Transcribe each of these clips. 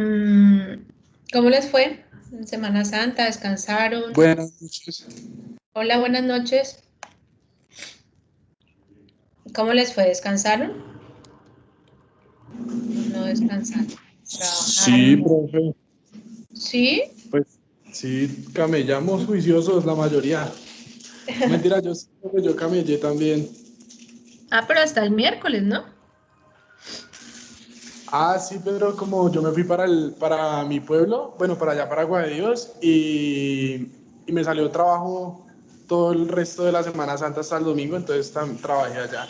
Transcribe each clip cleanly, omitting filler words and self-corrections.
Mm, ¿Cómo les fue en Semana Santa? ¿Descansaron? Buenas noches. Hola, buenas noches. ¿Cómo les fue? ¿Descansaron? No descansaron. Sí, ¿Trabajaron? profe. ¿Sí? Pues sí, camellamos juiciosos la mayoría. Mentira, yo camellé también. Ah, pero hasta el miércoles, ¿no? Ah, sí, pero como yo me fui para mi pueblo, bueno, para allá, para Guadalajara, y me salió trabajo todo el resto de la Semana Santa hasta el domingo, entonces trabajé allá.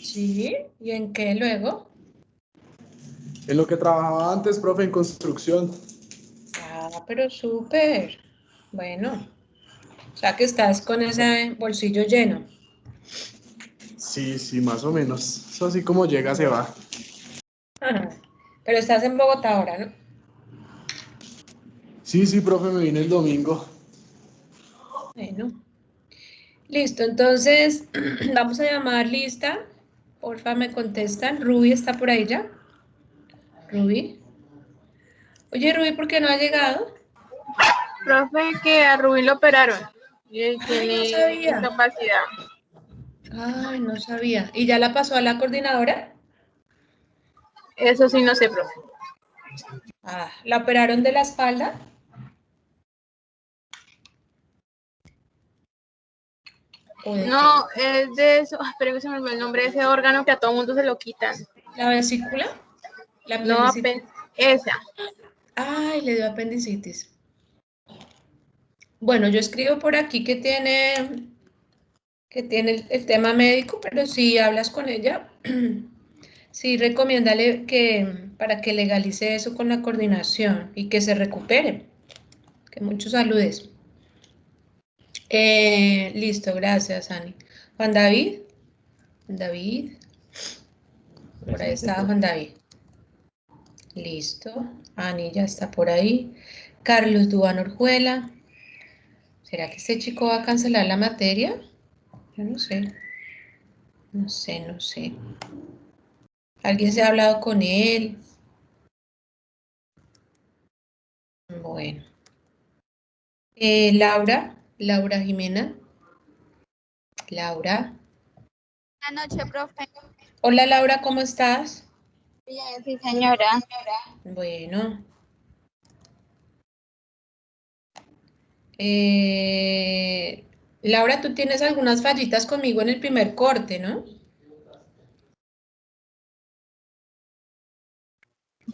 Sí. ¿Y en qué luego? En lo que trabajaba antes, profe, en construcción. Ah, pero súper. Bueno, o sea que estás con ese bolsillo lleno. Sí, sí, más o menos. Eso así como llega, se va. Ajá. Pero estás en Bogotá ahora, ¿no? Sí, sí, profe, me vine el domingo. Bueno, listo. Entonces, vamos a llamar lista. Porfa, me contestan. Ruby está por ahí ya. Ruby. Oye, Ruby, ¿por qué no ha llegado? Profe, que a Rubén lo operaron y él Ay, no tiene sabía. discapacidad. Ay, no sabía. ¿Y ya la pasó a la coordinadora? Eso sí no sé, profe. Ah, ¿la operaron de la espalda? ¿O de qué? No, es de eso, espero que se me olvidó el nombre de ese órgano que a todo mundo se lo quitan. ¿La vesícula? ¿La No, apendicitis? esa. Ay, le dio apendicitis. Bueno, yo escribo por aquí que tiene el tema médico, pero si hablas con ella, sí, recomiéndale que para que legalice eso con la coordinación y que se recupere. Que muchos saludes. Listo, gracias, Ani. Juan David. Juan David. Por ahí está Juan David. Listo. Ani ya está por ahí. Carlos Duan Orjuela. ¿Será que este chico va a cancelar la materia? Yo no sé. No sé, no sé. ¿Alguien se ha hablado con él? Bueno. Laura Jimena. Laura. Buenas noches, profe. Hola Laura, ¿cómo estás? Bien, sí, señora. Bueno. Laura, tú tienes algunas fallitas conmigo en el primer corte, ¿no?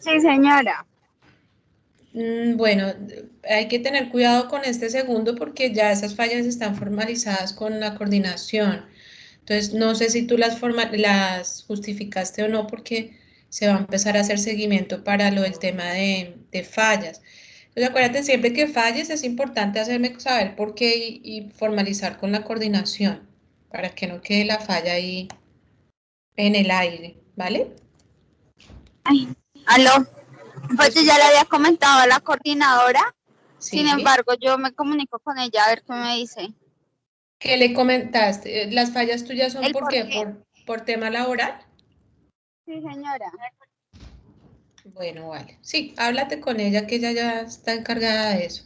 Sí, señora. Bueno, hay que tener cuidado con este segundo porque ya esas fallas están formalizadas con la coordinación. Entonces, no sé si tú las justificaste o no porque se va a empezar a hacer seguimiento para lo del tema de fallas. Entonces, acuérdate siempre que falles es importante hacerme saber por qué y formalizar con la coordinación para que no quede la falla ahí en el aire, ¿vale? Ay, aló. Pues yo ya le había comentado a la coordinadora. Sin Sí. embargo, yo me comunico con ella a ver qué me dice. ¿Qué le comentaste? ¿Las fallas tuyas son ¿El por por qué? qué? ¿Por tema laboral? Sí, señora. Bueno, vale. Sí, háblate con ella que ella ya está encargada de eso.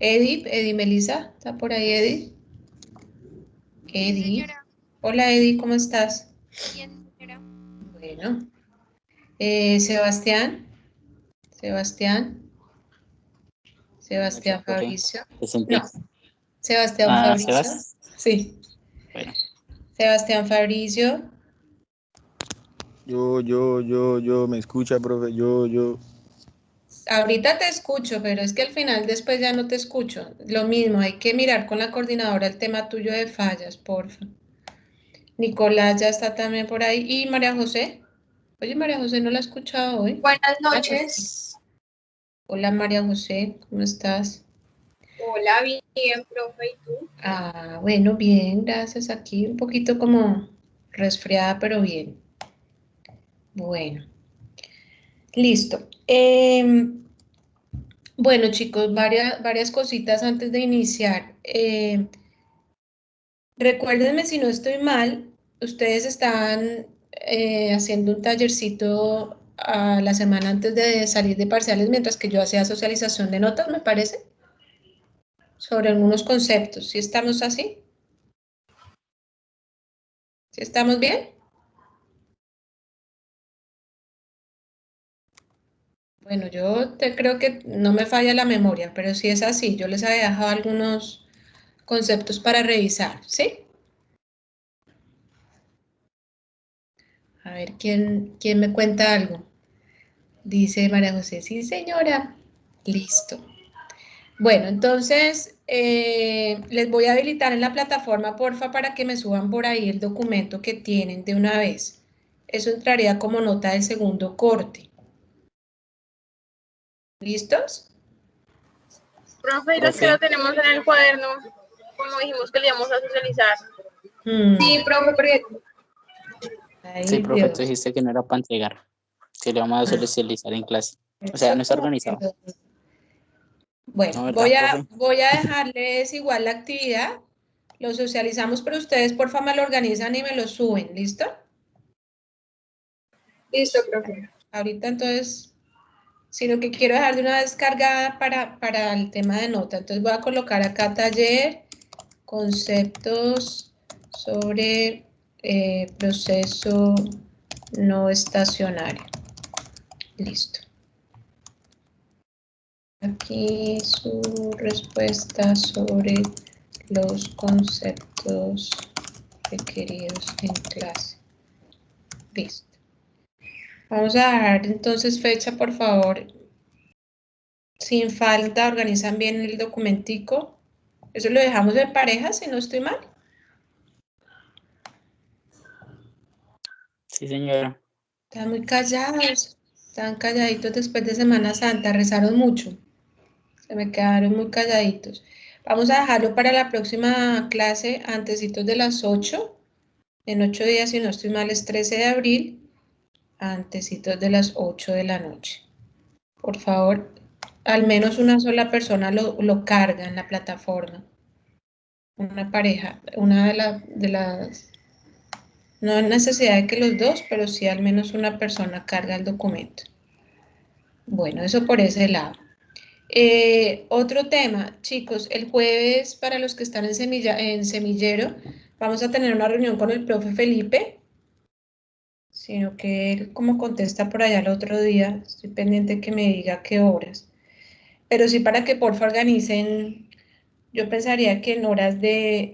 Eddie Melissa, ¿está por ahí Eddie? Sí, Eddie. señora. Hola Eddie, ¿cómo estás? Bien, señora. Bueno. Sebastián. Sebastián. Buenas noches, Sebastián profe. Fabricio. Presente. No, Sebastián Fabricio. Sebas. Sí. Bueno, Sebastián Fabricio. Yo, me escucha, profe, yo. Ahorita te escucho, pero es que al final después ya no te escucho. Lo mismo, hay que mirar con la coordinadora el tema tuyo de fallas, porfa. Nicolás ya está también por ahí. ¿Y María José? Oye, María José, no la he escuchado hoy. Buenas Ah, pues sí. noches. Hola María José, ¿cómo estás? Hola, bien, profe, ¿y tú? Ah, bueno, bien, gracias. Aquí un poquito como resfriada, pero bien. Bueno, listo. Bueno, chicos, varias cositas antes de iniciar. Recuérdenme si no estoy mal, ustedes están haciendo un tallercito a la semana antes de salir de parciales, mientras que yo hacía socialización de notas, me parece, sobre algunos conceptos. ¿Sí estamos así? ¿Sí estamos bien? Bueno, yo creo que no me falla la memoria, pero si es así, yo les había dejado algunos conceptos para revisar, ¿sí? A ver, ¿quién me cuenta algo? Dice María José, sí, señora. Listo. Bueno, entonces, les voy a habilitar en la plataforma, porfa, para que me suban por ahí el documento que tienen de una vez. Eso entraría como nota del segundo corte. ¿Listos? Profe, y los que lo tenemos en el cuaderno, como dijimos que le íbamos a socializar. Sí, profe, porque Ay, Sí, profe, tú Dios. dijiste que no era para entregar, que le vamos a socializar en clase. O sea, no está organizado. Bueno, ¿No, verdad, profe? voy a dejarles igual la actividad. Lo socializamos, pero ustedes porfa me lo organizan y me lo suben, ¿listo? listo, profe. Ahorita entonces, si lo que quiero dejar de una vez cargada para el tema de nota, entonces voy a colocar acá taller, conceptos sobre proceso no estacionario. Listo. Aquí su respuesta sobre los conceptos requeridos en clase. Listo. Vamos a dejar entonces fecha, por favor. Sin falta, organizan bien el documentico. Eso lo dejamos en pareja, si no estoy mal. Sí, señora. Están muy callados. Están calladitos después de Semana Santa. Rezaron mucho. Se me quedaron muy calladitos. Vamos a dejarlo para la próxima clase, antecitos de las 8. En 8 días, si no estoy mal, es 13 de abril. Antecitos de las 8 de la noche. Por favor, al menos una sola persona lo carga en la plataforma. Una pareja, una de las... No hay necesidad de que los dos, pero sí al menos una persona carga el documento. Bueno, eso por ese lado. Otro tema, chicos, el jueves para los que están en Semillero, vamos a tener una reunión con el profe Felipe, sino que él como contesta por allá el otro día, estoy pendiente que me diga qué horas. Pero sí para que porfa organicen, yo pensaría que en horas de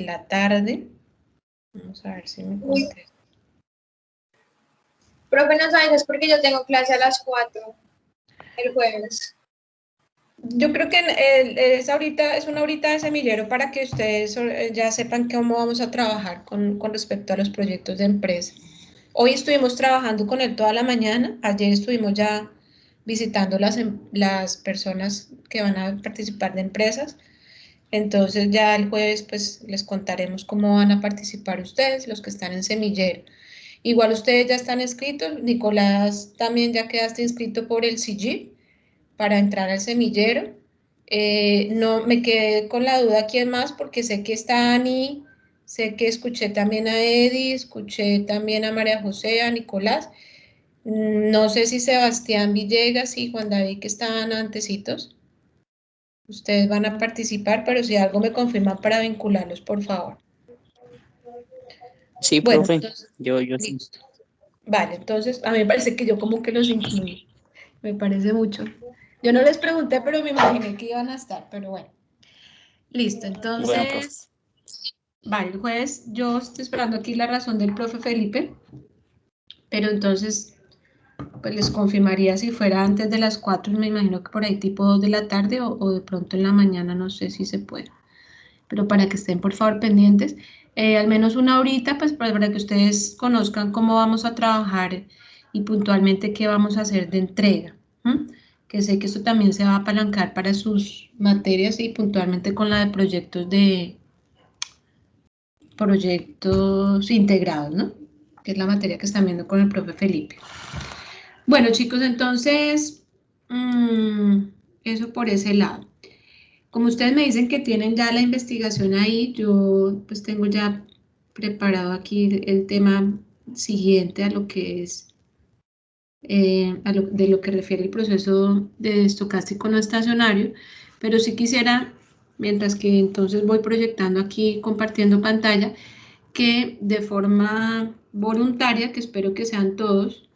la tarde. Vamos a ver si me contesta. Profe, no sabes, es porque yo tengo clase a las 4 el jueves. Yo creo que es una horita de semillero para que ustedes ya sepan cómo vamos a trabajar con respecto a los proyectos de empresa. Hoy estuvimos trabajando con él toda la mañana, ayer estuvimos ya visitando las personas que van a participar de empresas, entonces ya el jueves pues les contaremos cómo van a participar ustedes, los que están en semillero. Igual ustedes ya están inscritos, Nicolás también ya quedaste inscrito por el CG para entrar al semillero. No me quedé con la duda quién más, porque sé que está Ani, sé que escuché también a Eddie, escuché también a María José, a Nicolás. No sé si Sebastián Villegas y Juan David, que estaban antecitos. Ustedes van a participar, pero si algo me confirman para vincularlos, por favor. Sí, Bueno, profe. entonces, Yo sí. listo. Vale, entonces a mí me parece que yo como que los incluí. Me parece mucho. Yo no les pregunté, pero me imaginé que iban a estar, pero bueno. Listo, Bueno, profe. entonces, vale, el jueves yo estoy esperando aquí la razón del profe Felipe, pero entonces, pues les confirmaría si fuera antes de las 4, me imagino que por ahí tipo 2 de la tarde o de pronto en la mañana, no sé si se puede, pero para que estén por favor pendientes, al menos una horita, pues para que ustedes conozcan cómo vamos a trabajar y puntualmente qué vamos a hacer de entrega. Que sé que esto también se va a apalancar para sus materias y puntualmente con la de proyectos integrados, ¿no? Que es la materia que están viendo con el profe Felipe. Bueno, chicos, entonces, eso por ese lado. Como ustedes me dicen que tienen ya la investigación ahí, yo pues tengo ya preparado aquí el tema siguiente a lo que es de lo que refiere el proceso de estocástico no estacionario, pero sí quisiera, mientras que entonces voy proyectando aquí, compartiendo pantalla, que de forma voluntaria, que espero que sean todos,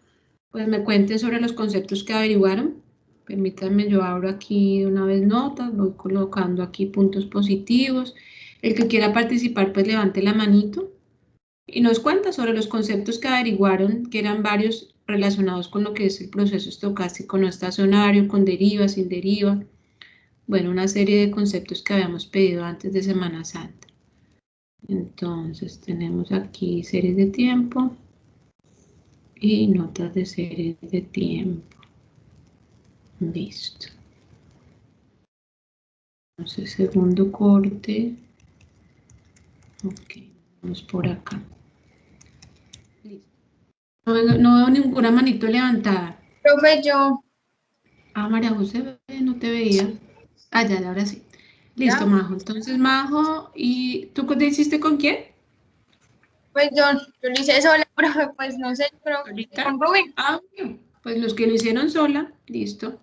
pues me cuenten sobre los conceptos que averiguaron. Permítanme, yo abro aquí de una vez notas, voy colocando aquí puntos positivos. El que quiera participar, pues levante la manito y nos cuenta sobre los conceptos que averiguaron, que eran varios relacionados con lo que es el proceso estocástico no estacionario, con deriva, sin deriva. Bueno, una serie de conceptos que habíamos pedido antes de Semana Santa. Entonces tenemos aquí series de tiempo y notas de series de tiempo. Listo. Entonces, segundo corte. Ok, vamos por acá. Listo. No veo ninguna manito levantada. Profe, yo, Ah, María José, no te veía. Ah, ya, ahora sí. Listo, ya, Majo. Entonces, Majo, ¿y tú qué te hiciste con quién? pues yo lo hice sola, profe, pues no sé, pero ¿Solita? con Rubén. Ah, bueno, pues los que lo hicieron sola, listo.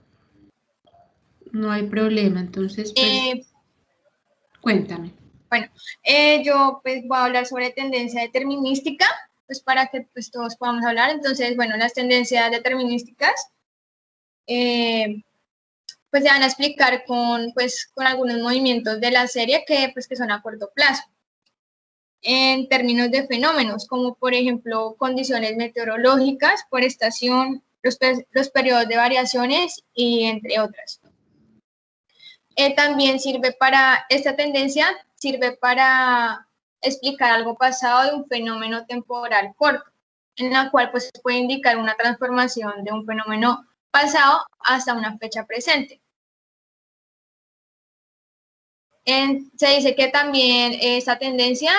No hay problema. Entonces, pues, Eh, cuéntame. bueno, yo pues voy a hablar sobre tendencia determinística, pues para que pues todos podamos hablar. Entonces, bueno, las tendencias determinísticas, eh, pues se van a explicar con algunos movimientos de la serie que son a corto plazo. En términos de fenómenos, como por ejemplo condiciones meteorológicas por estación, los periodos de variaciones y entre otras. También esta tendencia sirve para explicar algo pasado de un fenómeno temporal corto, en la cual pues puede indicar una transformación de un fenómeno pasado hasta una fecha presente. Se dice que también esta tendencia,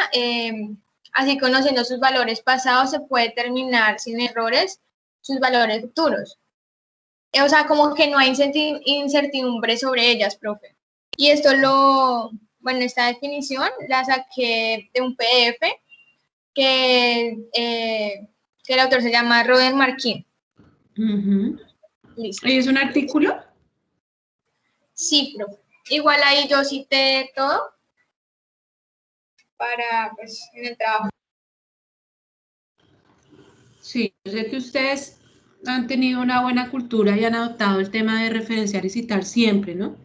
así conociendo sus valores pasados, se puede determinar sin errores sus valores futuros. O sea, como que no hay incertidumbre sobre ellas, profe. Y bueno, esta definición la saqué de un PDF que el autor se llama Roden Marquín. Listo. ¿Es un artículo? Sí, profe. Igual ahí yo cité todo para, pues, en el trabajo. Sí, yo sé que ustedes han tenido una buena cultura y han adoptado el tema de referenciar y citar siempre, ¿no?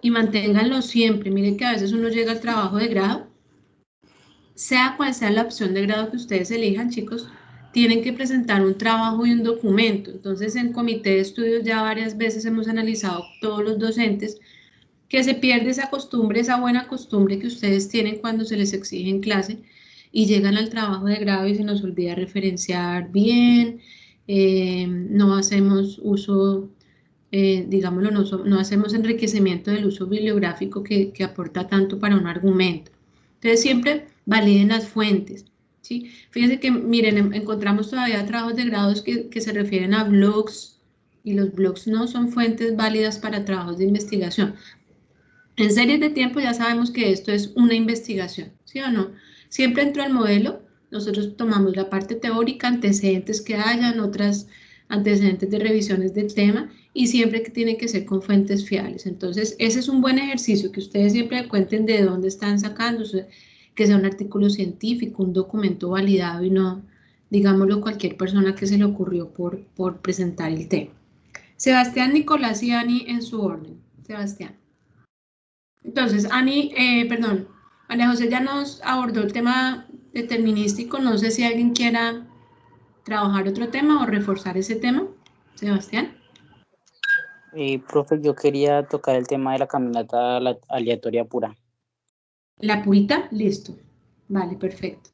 Y manténganlo siempre. Miren que a veces uno llega al trabajo de grado, sea cual sea la opción de grado que ustedes elijan, chicos, tienen que presentar un trabajo y un documento. Entonces, en comité de estudios ya varias veces hemos analizado todos los docentes que se pierde esa costumbre, esa buena costumbre que ustedes tienen cuando se les exige en clase y llegan al trabajo de grado y se nos olvida referenciar bien, no hacemos uso, digámoslo, no hacemos enriquecimiento del uso bibliográfico que aporta tanto para un argumento. Entonces siempre validen las fuentes. ¿Sí? Fíjense que, miren, encontramos todavía trabajos de grados que se refieren a blogs y los blogs no son fuentes válidas para trabajos de investigación. En series de tiempo ya sabemos que esto es una investigación, ¿sí o no? Siempre dentro del modelo nosotros tomamos la parte teórica, antecedentes que hayan, otras antecedentes de revisiones del tema y siempre que tiene que ser con fuentes fiables. Entonces, ese es un buen ejercicio, que ustedes siempre cuenten de dónde están sacando, que sea un artículo científico, un documento validado y no, digámoslo, cualquier persona que se le ocurrió por presentar el tema. Sebastián, Nicolás y Ani en su orden. Sebastián. Entonces, María José ya nos abordó el tema determinístico. No sé si alguien quiera trabajar otro tema o reforzar ese tema. Sebastián. Profe, yo quería tocar el tema de la caminata aleatoria pura. La purita, listo. Vale, perfecto.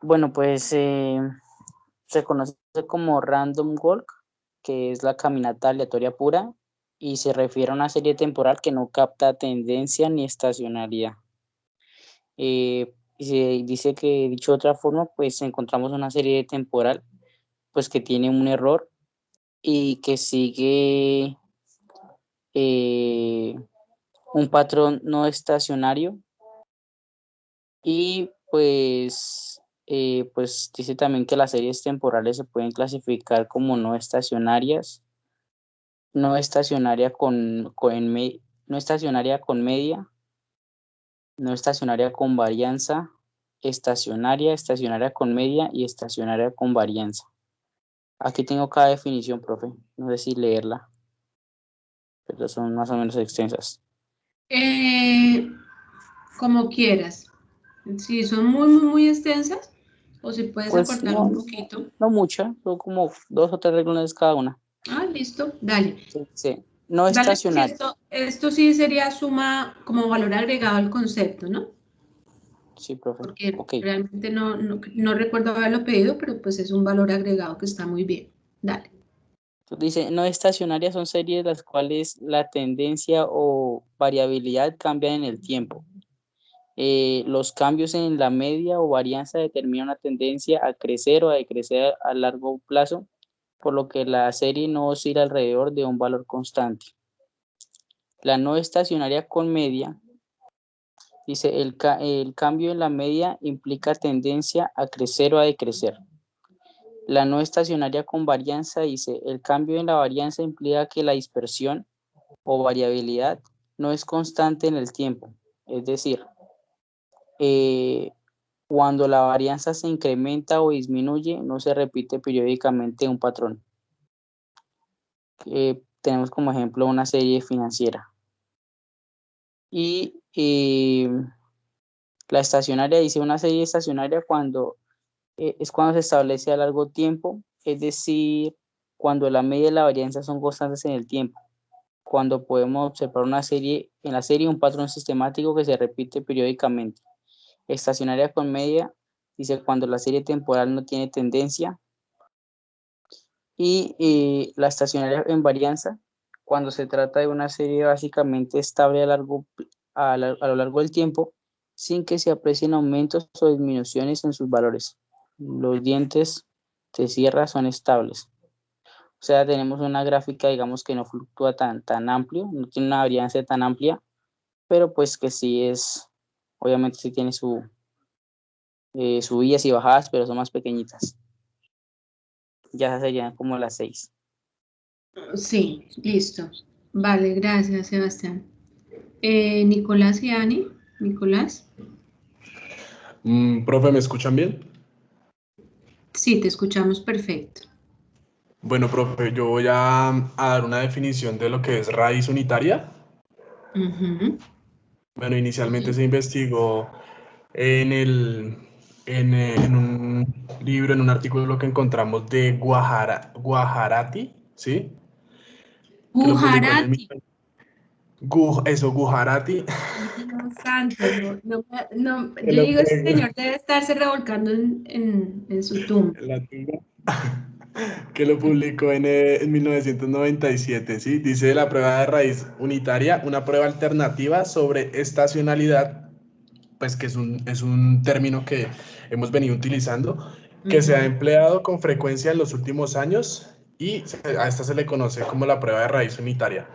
Bueno, pues se conoce como random walk, que es la caminata aleatoria pura, y se refiere a una serie temporal que no capta tendencia ni estacionalidad. Y se dice que, dicho de otra forma, pues encontramos una serie temporal pues que tiene un error y que sigue un patrón no estacionario y pues pues dice también que las series temporales se pueden clasificar como no estacionarias, no estacionaria no estacionaria con media, no estacionaria con varianza, estacionaria, estacionaria con media y estacionaria con varianza. Aquí tengo cada definición, profe. No sé si leerla, pero son más o menos extensas. Como quieras. Si son muy extensas, o si puedes Pues acortar un poquito. no mucha, son como 2 o 3 renglones cada una. Ah, listo, dale. Sí. No Dale, porque estacionaria. esto sí sería suma como valor agregado al concepto, ¿no? Sí, profe. Porque Ok. realmente no recuerdo haberlo pedido, pero pues es un valor agregado que está muy bien. Dale. Entonces dice, no estacionarias son series las cuales la tendencia o variabilidad cambian en el tiempo. Los cambios en la media o varianza determinan una tendencia a crecer o a decrecer a largo plazo, por lo que la serie no oscila alrededor de un valor constante. La no estacionaria con media, dice, el cambio en la media implica tendencia a crecer o a decrecer. La no estacionaria con varianza dice, el cambio en la varianza implica que la dispersión o variabilidad no es constante en el tiempo. Es decir, cuando la varianza se incrementa o disminuye, no se repite periódicamente un patrón. Tenemos como ejemplo una serie financiera. Y la estacionaria dice, una serie estacionaria es cuando se establece a largo tiempo, es decir, cuando la media y la varianza son constantes en el tiempo. Cuando podemos observar en la serie un patrón sistemático que se repite periódicamente. Estacionaria con media dice cuando la serie temporal no tiene tendencia. Y la estacionaria en varianza cuando se trata de una serie básicamente estable a lo largo del tiempo sin que se aprecien aumentos o disminuciones en sus valores. Los dientes de sierra son estables. O sea, tenemos una gráfica, digamos, que no fluctúa tan amplio, no tiene una varianza tan amplia, pero pues que sí obviamente sí tiene subidas y bajadas, pero son más pequeñitas. Ya serían como las 6. Sí, listo. Vale, gracias, Sebastián. Nicolás y Ani. Nicolás. Profe, ¿me escuchan bien? Sí, te escuchamos perfecto. Bueno, profe, yo voy a dar una definición de lo que es raíz unitaria. Bueno, inicialmente se investigó en un libro, en un artículo que encontramos de Gujarati, ¿sí? Que lo publicó en el... Gujarati. Gujarati. Dios santo, yo Que lo, digo, ese señor debe estarse revolcando en su tumba. en la tumba, que lo publicó en 1997, ¿sí? Dice la prueba de raíz unitaria, una prueba alternativa sobre estacionalidad, pues que es un término que hemos venido utilizando, que se ha empleado con frecuencia en los últimos años y a esta se le conoce como la prueba de raíz unitaria.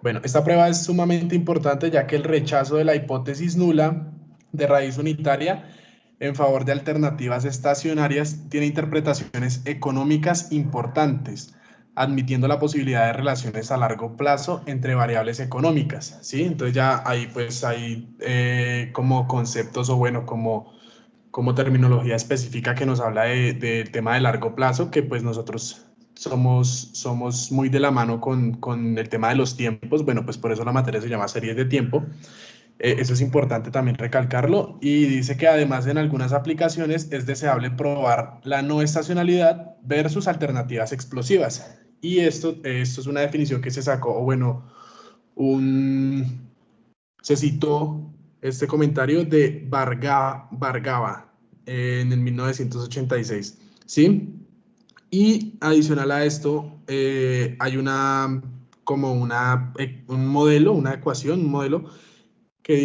Bueno, esta prueba es sumamente importante ya que el rechazo de la hipótesis nula de raíz unitaria en favor de alternativas estacionarias tiene interpretaciones económicas importantes, admitiendo la posibilidad de relaciones a largo plazo entre variables económicas, ¿sí? Entonces ya ahí pues hay como conceptos o bueno, como terminología específica que nos habla del tema de largo plazo, que pues nosotros somos muy de la mano con el tema de los tiempos. Bueno, pues por eso la materia se llama series de tiempo. Eso es importante también recalcarlo. Y dice que además en algunas aplicaciones es deseable probar la no estacionalidad versus alternativas explosivas. Y esto es una definición que se sacó, o bueno, se citó este comentario de Vargava en el 1986, ¿sí? Y adicional a esto, hay un modelo, una ecuación, un modelo,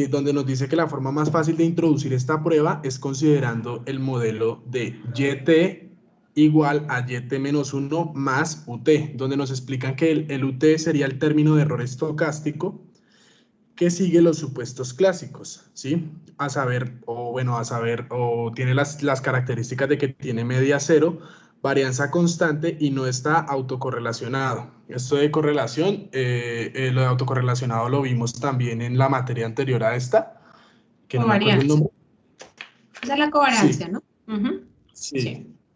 donde nos dice que la forma más fácil de introducir esta prueba es considerando el modelo de YT igual a YT-1 más UT, donde nos explican que el UT sería el término de error estocástico que sigue los supuestos clásicos, ¿sí? O tiene las características de que tiene media cero, varianza constante y no está autocorrelacionado. Esto de correlación, lo de autocorrelacionado lo vimos también en la materia anterior a esta, que no me acuerdo el nombre. Esa es la covariancia, Sí. ¿no? Sí.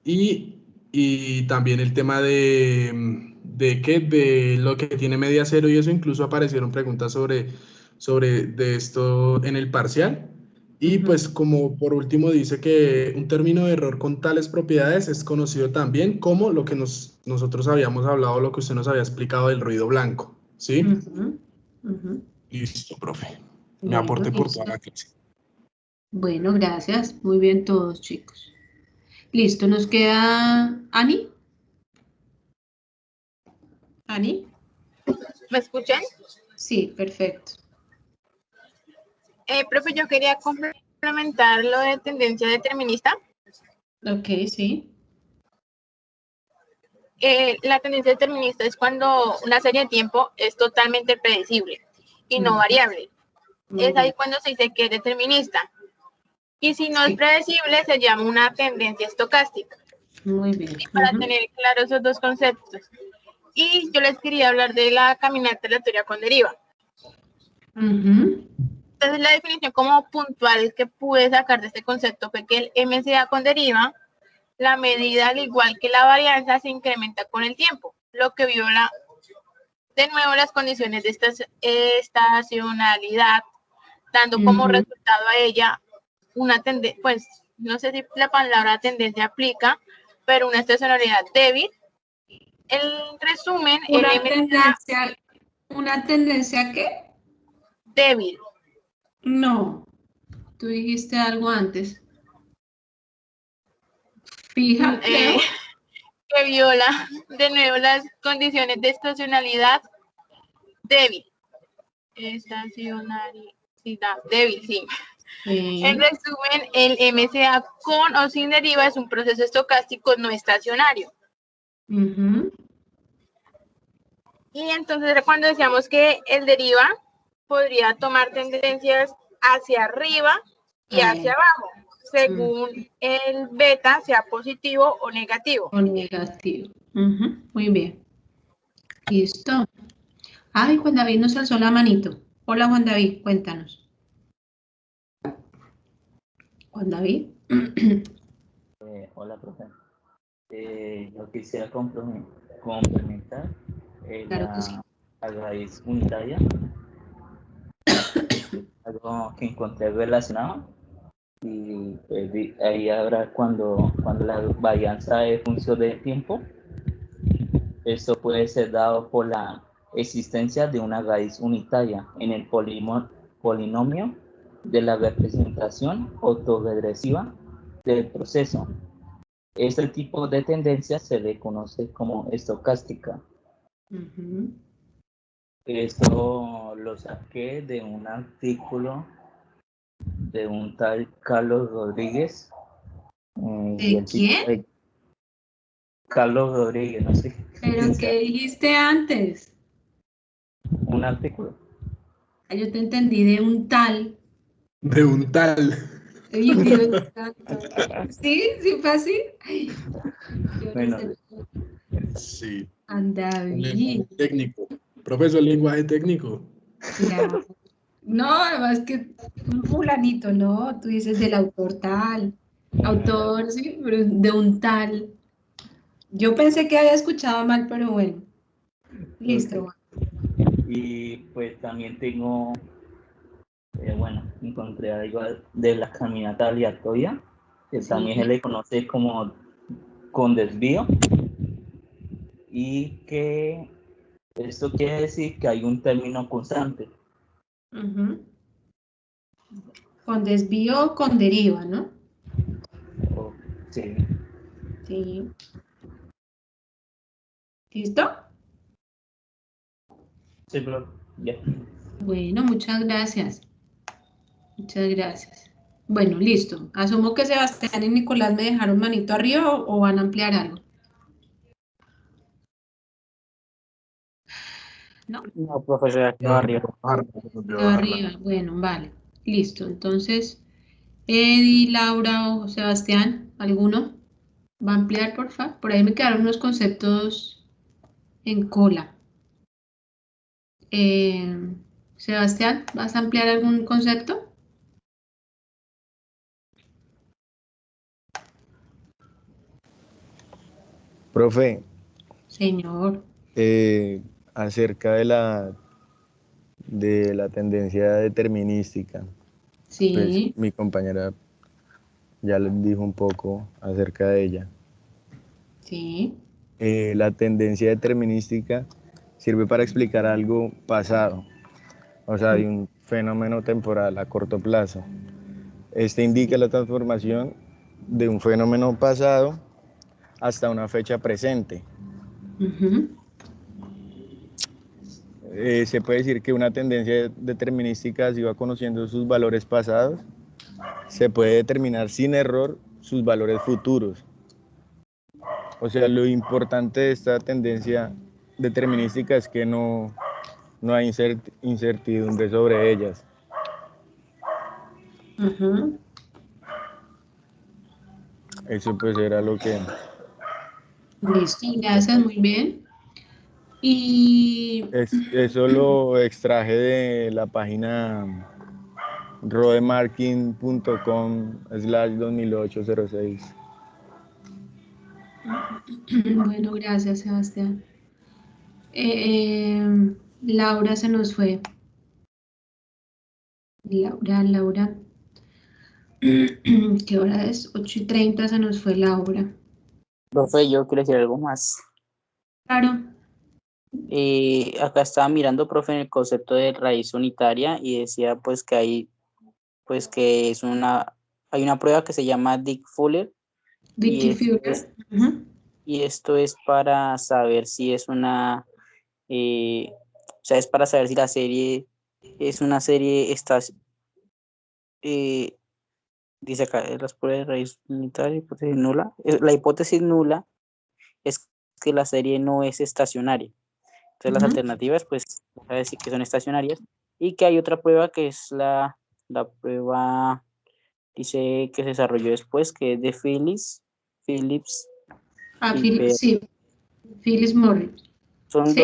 Sí. Y también el tema de lo que tiene media cero y eso, incluso aparecieron preguntas de esto en el parcial. Y pues como por último dice que un término de error con tales propiedades es conocido también como lo que nosotros habíamos hablado, lo que usted nos había explicado del ruido blanco, ¿sí? Listo, profe. Me Bueno, aporté por listo. toda la clase. Bueno, gracias. Muy bien todos, chicos. Listo, nos queda Ani. ¿Ani? ¿Me escuchan? Sí, perfecto. Profe, yo quería complementar lo de tendencia determinista. Ok, sí. La tendencia determinista es cuando una serie de tiempo es totalmente predecible y no variable. Es ahí cuando se dice que es determinista. Y si no es predecible, se llama una tendencia estocástica. Muy bien. Y para tener claros esos dos conceptos. Y yo les quería hablar de la caminata aleatoria con deriva. Entonces, la definición como puntual que pude sacar de este concepto fue que el MCA con deriva, la medida, al igual que la varianza, se incrementa con el tiempo, lo que viola de nuevo las condiciones de estacionalidad, dando como resultado a ella una tendencia, pues no sé si la palabra tendencia aplica, pero una estacionalidad débil. En resumen, ¿Una tendencia qué? Débil. No, tú dijiste algo antes. Fíjate. Que viola de nuevo las condiciones de estacionalidad débil. Estacionalidad débil, sí. En resumen, el MCA con o sin deriva es un proceso estocástico no estacionario. Y entonces cuando decíamos que el deriva podría tomar tendencias hacia arriba y hacia abajo, según el beta sea positivo o negativo. Muy bien. Listo. Ay, Juan David nos alzó la manito. Hola, Juan David, cuéntanos. Juan David. Hola, profe. Yo quisiera complementar la raíz unitaria, algo que encontré relacionado, y pues, ahí habrá cuando la varianza es función de tiempo. Esto puede ser dado por la existencia de una raíz unitaria en el polinomio de la representación autorregresiva del proceso. Este tipo de tendencia se le conoce como estocástica. Esto lo saqué de un artículo de un tal Carlos Rodríguez. ¿De quién? Carlos Rodríguez, no sé. ¿Pero qué dijiste antes? Un artículo. Yo te entendí de un tal. De un tal. Ay, Dios santo. ¿Sí? ¿Sí fue así? Ay, yo Bueno, no sé. Sí. Anda Un bien. lenguaje técnico. Profesor, lenguaje técnico. Claro. No, además que un fulanito, ¿no? Tú dices del autor tal. Autor, sí, pero de un tal. Yo pensé que había escuchado mal, pero bueno. Listo. Y pues también tengo, encontré algo de la caminata aleatoria, que también se le conoce como con desvío, y que esto quiere decir que hay un término constante. Con desvío o con deriva, ¿no? Sí. Sí. ¿Listo? Sí, pero ya. Bueno, muchas gracias. Muchas gracias. Bueno, listo. Asumo que Sebastián y Nicolás me dejaron manito arriba o van a ampliar algo. ¿no? No, profesora, quedó arriba. Arriba, bueno, vale, listo. Entonces, Eddie, Laura o Sebastián, ¿alguno? ¿Va a ampliar, por favor? Por ahí me quedaron unos conceptos en cola. Sebastián, ¿vas a ampliar algún concepto? Profe, Señor. acerca de la tendencia determinística, pues Sí. mi compañera ya les dijo un poco acerca de ella. Sí. La tendencia determinística sirve para explicar algo pasado, o sea, de un fenómeno temporal a corto plazo. Este indica la transformación de un fenómeno pasado hasta una fecha presente. Se puede decir que una tendencia determinística, si va conociendo sus valores pasados, se puede determinar sin error sus valores futuros. O sea, lo importante de esta tendencia determinística es que no hay incertidumbre sobre ellas. Eso pues era lo que... Listo, gracias, muy bien. Y... Eso lo extraje de la página rodemarking.com/2008-06. Bueno, gracias, Sebastián. Laura se nos fue. Laura. ¿Qué hora es? 8:30 se nos fue Laura. Profe, yo quiero decir algo más. Claro. Acá estaba mirando, profe, en el concepto de raíz unitaria y decía pues que hay, pues que es hay una prueba que se llama Dickey-Fuller. Dickey-Fuller. Y esto es para saber si es una, o sea, es para saber si la serie es una serie, dice acá, las pruebas de raíz unitaria, hipótesis nula. La hipótesis nula es que la serie no es estacionaria. Entonces las alternativas, pues, deja de decir que son estacionarias. Y que hay otra prueba que es la prueba, dice que se desarrolló después, que es de Phillips. Sí, Phillips Morris. Son ¿Sí?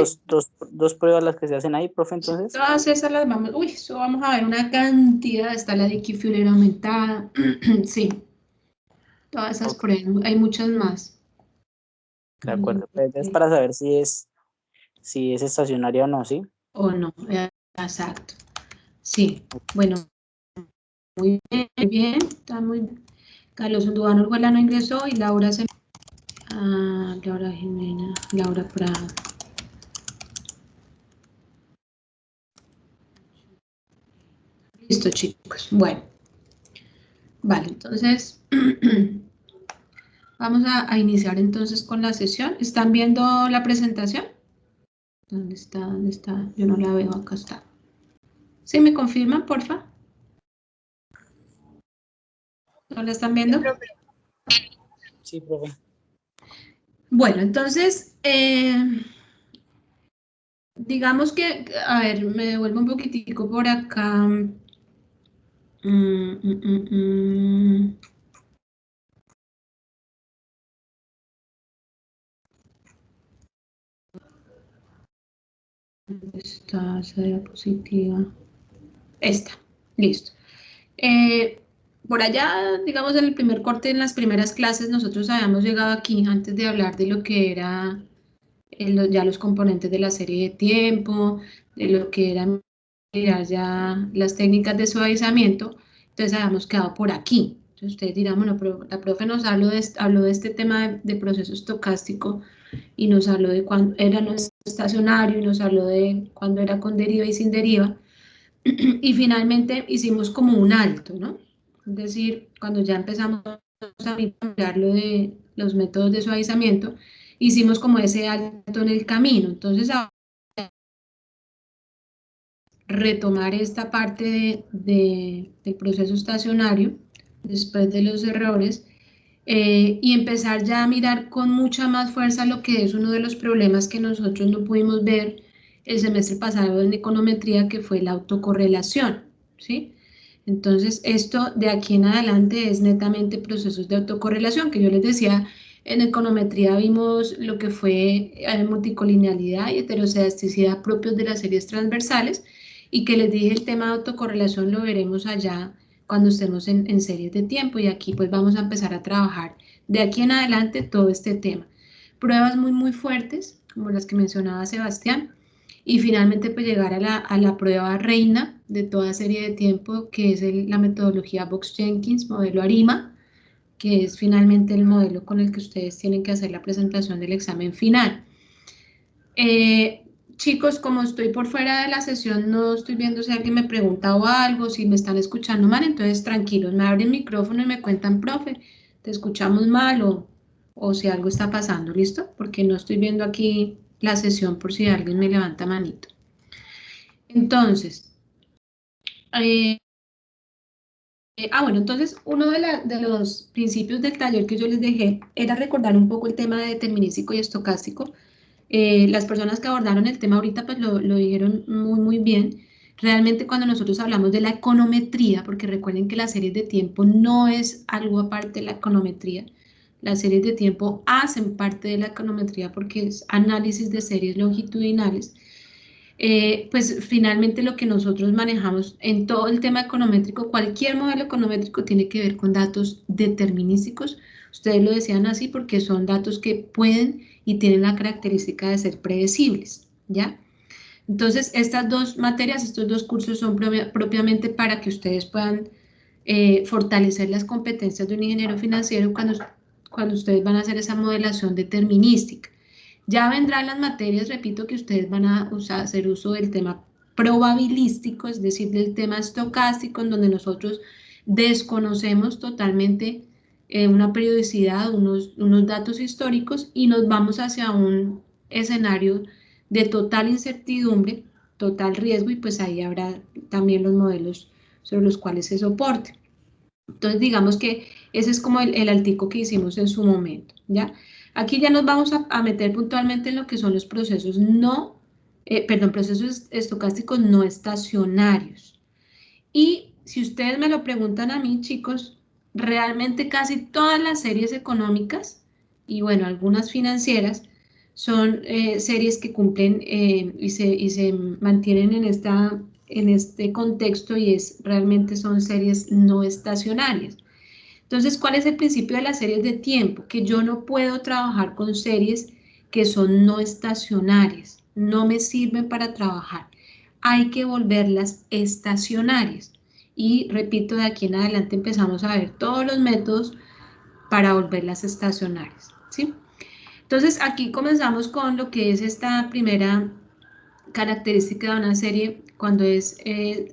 dos pruebas las que se hacen ahí, profe, entonces. Todas esas las vamos, eso vamos a ver una cantidad, está la Dickey-Fuller aumentada, sí. Todas esas pruebas, hay muchas más. De acuerdo, es para saber si es estacionaria o no, ¿sí? O no, exacto. Sí, bueno, muy bien, está muy bien. Carlos Undubano Orjuela no ingresó y Laura Laura Jimena, Laura Prado. Listo, chicos. Bueno. Vale, entonces vamos a iniciar entonces con la sesión. ¿Están viendo la presentación? ¿Dónde está? ¿Dónde está? Yo no la veo, acá está. ¿Sí me confirman, porfa? ¿No la están viendo? Sí, profe. Bueno, entonces, digamos que, a ver, me devuelvo un poquitico por acá. ¿Dónde está esa diapositiva? Esta, listo. Por allá, digamos, en el primer corte, en las primeras clases, nosotros habíamos llegado aquí antes de hablar de lo que era ya los componentes de la serie de tiempo, de lo que eran ya las técnicas de suavizamiento. Entonces habíamos quedado por aquí. Entonces ustedes dirán, bueno, pero la profe nos habló de este tema de proceso estocástico y nos habló de cuándo era no estacionario y nos habló de cuándo era con deriva y sin deriva. Y finalmente hicimos como un alto, ¿no? Es decir, cuando ya empezamos a hablar lo de los métodos de suavizamiento, hicimos como ese alto en el camino. Entonces, ahora retomar esta parte del proceso estacionario, después de los errores, y empezar ya a mirar con mucha más fuerza lo que es uno de los problemas que nosotros no pudimos ver el semestre pasado en econometría, que fue la autocorrelación, ¿sí? Entonces, esto de aquí en adelante es netamente procesos de autocorrelación, que yo les decía, en econometría vimos lo que fue multicolinealidad y heteroscedasticidad propios de las series transversales, y que les dije el tema de autocorrelación lo veremos allá cuando estemos en series de tiempo, y aquí pues vamos a empezar a trabajar de aquí en adelante todo este tema. Pruebas muy fuertes, como las que mencionaba Sebastián, y finalmente pues llegar a la prueba reina de toda serie de tiempo, que es la metodología Box-Jenkins, modelo ARIMA, que es finalmente el modelo con el que ustedes tienen que hacer la presentación del examen final. Chicos, como estoy por fuera de la sesión, no estoy viendo si alguien me pregunta o algo, si me están escuchando mal, entonces tranquilos, me abren el micrófono y me cuentan, profe, te escuchamos mal o si algo está pasando, ¿listo? Porque no estoy viendo aquí la sesión por si alguien me levanta manito. Entonces, bueno, entonces uno de los principios del taller que yo les dejé era recordar un poco el tema de determinístico y estocástico. Las personas que abordaron el tema ahorita pues lo dijeron muy bien. Realmente cuando nosotros hablamos de la econometría, porque recuerden que las series de tiempo no es algo aparte de la econometría, las series de tiempo hacen parte de la econometría porque es análisis de series longitudinales. Pues finalmente lo que nosotros manejamos en todo el tema econométrico, cualquier modelo econométrico tiene que ver con datos determinísticos. Ustedes lo decían así porque son datos que pueden y tienen la característica de ser predecibles, ¿ya? Entonces, estas dos materias, estos dos cursos son propiamente para que ustedes puedan fortalecer las competencias de un ingeniero financiero cuando ustedes van a hacer esa modelación determinística. Ya vendrán las materias, repito, que ustedes van a hacer uso del tema probabilístico, es decir, del tema estocástico, en donde nosotros desconocemos totalmente una periodicidad, unos datos históricos, y nos vamos hacia un escenario de total incertidumbre, total riesgo, y pues ahí habrá también los modelos sobre los cuales se soporte. Entonces, digamos que ese es como el altico que hicimos en su momento, ¿ya? Aquí ya nos vamos a meter puntualmente en lo que son los procesos procesos estocásticos no estacionarios. Y si ustedes me lo preguntan a mí, chicos, realmente casi todas las series económicas, y bueno, algunas financieras, son series que cumplen y se mantienen en este contexto, y realmente son series no estacionarias. Entonces, ¿cuál es el principio de las series de tiempo? Que yo no puedo trabajar con series que son no estacionarias, no me sirven para trabajar. Hay que volverlas estacionarias. Y repito, de aquí en adelante empezamos a ver todos los métodos para volverlas estacionarias, ¿sí? Entonces, aquí comenzamos con lo que es esta primera característica de una serie cuando es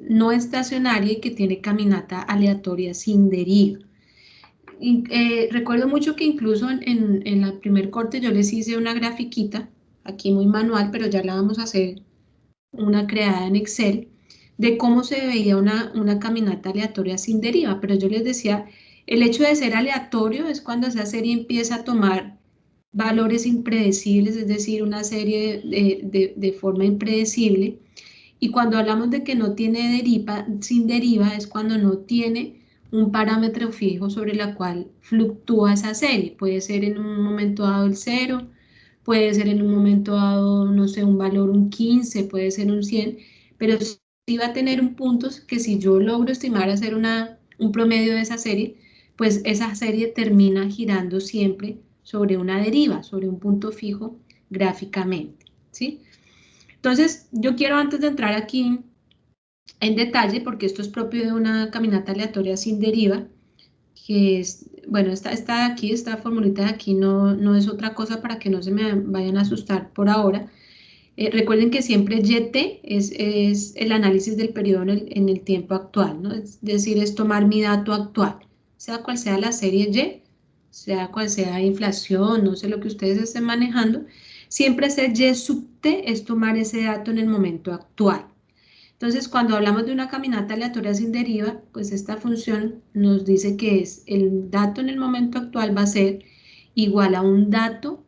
no estacionaria y que tiene caminata aleatoria sin deriva. Y, recuerdo mucho que incluso en la primer corte yo les hice una grafiquita, aquí muy manual, pero ya la vamos a hacer una creada en Excel, de cómo se veía una caminata aleatoria sin deriva, pero yo les decía, el hecho de ser aleatorio es cuando esa serie empieza a tomar valores impredecibles, es decir, una serie de forma impredecible, y cuando hablamos de que no tiene deriva, sin deriva, es cuando no tiene un parámetro fijo sobre la cual fluctúa esa serie. Puede ser en un momento dado el 0, puede ser en un momento dado, no sé, un valor un 15, puede ser un 100, pero sí va a tener un punto que si yo logro estimar hacer un promedio de esa serie, pues esa serie termina girando siempre sobre una deriva, sobre un punto fijo gráficamente, ¿sí? Entonces, yo quiero antes de entrar aquí en detalle, porque esto es propio de una caminata aleatoria sin deriva, que es, bueno, esta formulita de aquí no es otra cosa para que no se me vayan a asustar por ahora. Recuerden que siempre YT es el análisis del periodo en el tiempo actual, ¿no? Es decir, es tomar mi dato actual, sea cual sea la serie Y, sea cual sea inflación, no sé lo que ustedes estén manejando, siempre ese Y sub T es tomar ese dato en el momento actual. Entonces, cuando hablamos de una caminata aleatoria sin deriva, pues esta función nos dice que el dato en el momento actual va a ser igual a un dato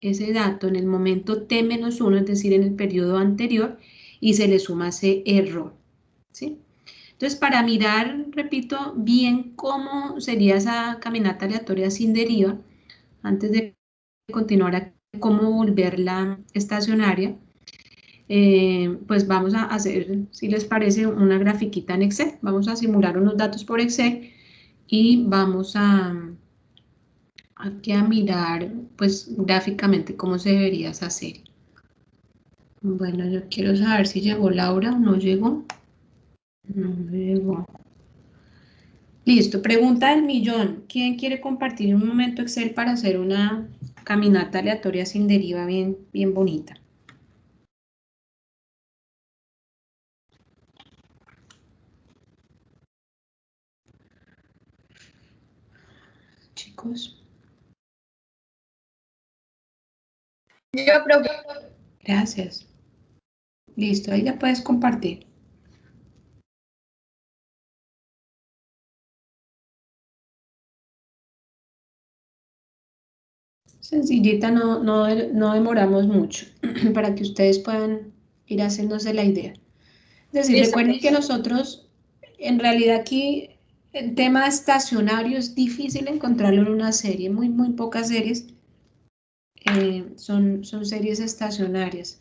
ese dato en el momento t-1, es decir, en el periodo anterior, y se le suma ese error, ¿sí? Entonces, para mirar, repito, bien cómo sería esa caminata aleatoria sin deriva, antes de continuar a cómo volverla estacionaria, pues vamos a hacer, si les parece, una grafiquita en Excel. Vamos a simular unos datos por Excel y vamos aquí a mirar, pues, gráficamente cómo se debería esa serie. Bueno, yo quiero saber si llegó Laura o no llegó. No llegó. Listo, pregunta del millón. ¿Quién quiere compartir un momento Excel para hacer una caminata aleatoria sin deriva bien, bien bonita? Chicos. Yo, profe. Gracias. Listo, ahí ya puedes compartir. Sencillita, no demoramos mucho para que ustedes puedan ir haciéndose la idea. Es decir, Listo, recuerden pues. que nosotros, en realidad aquí, el tema estacionario es difícil encontrarlo en una serie, muy pocas series son series estacionarias.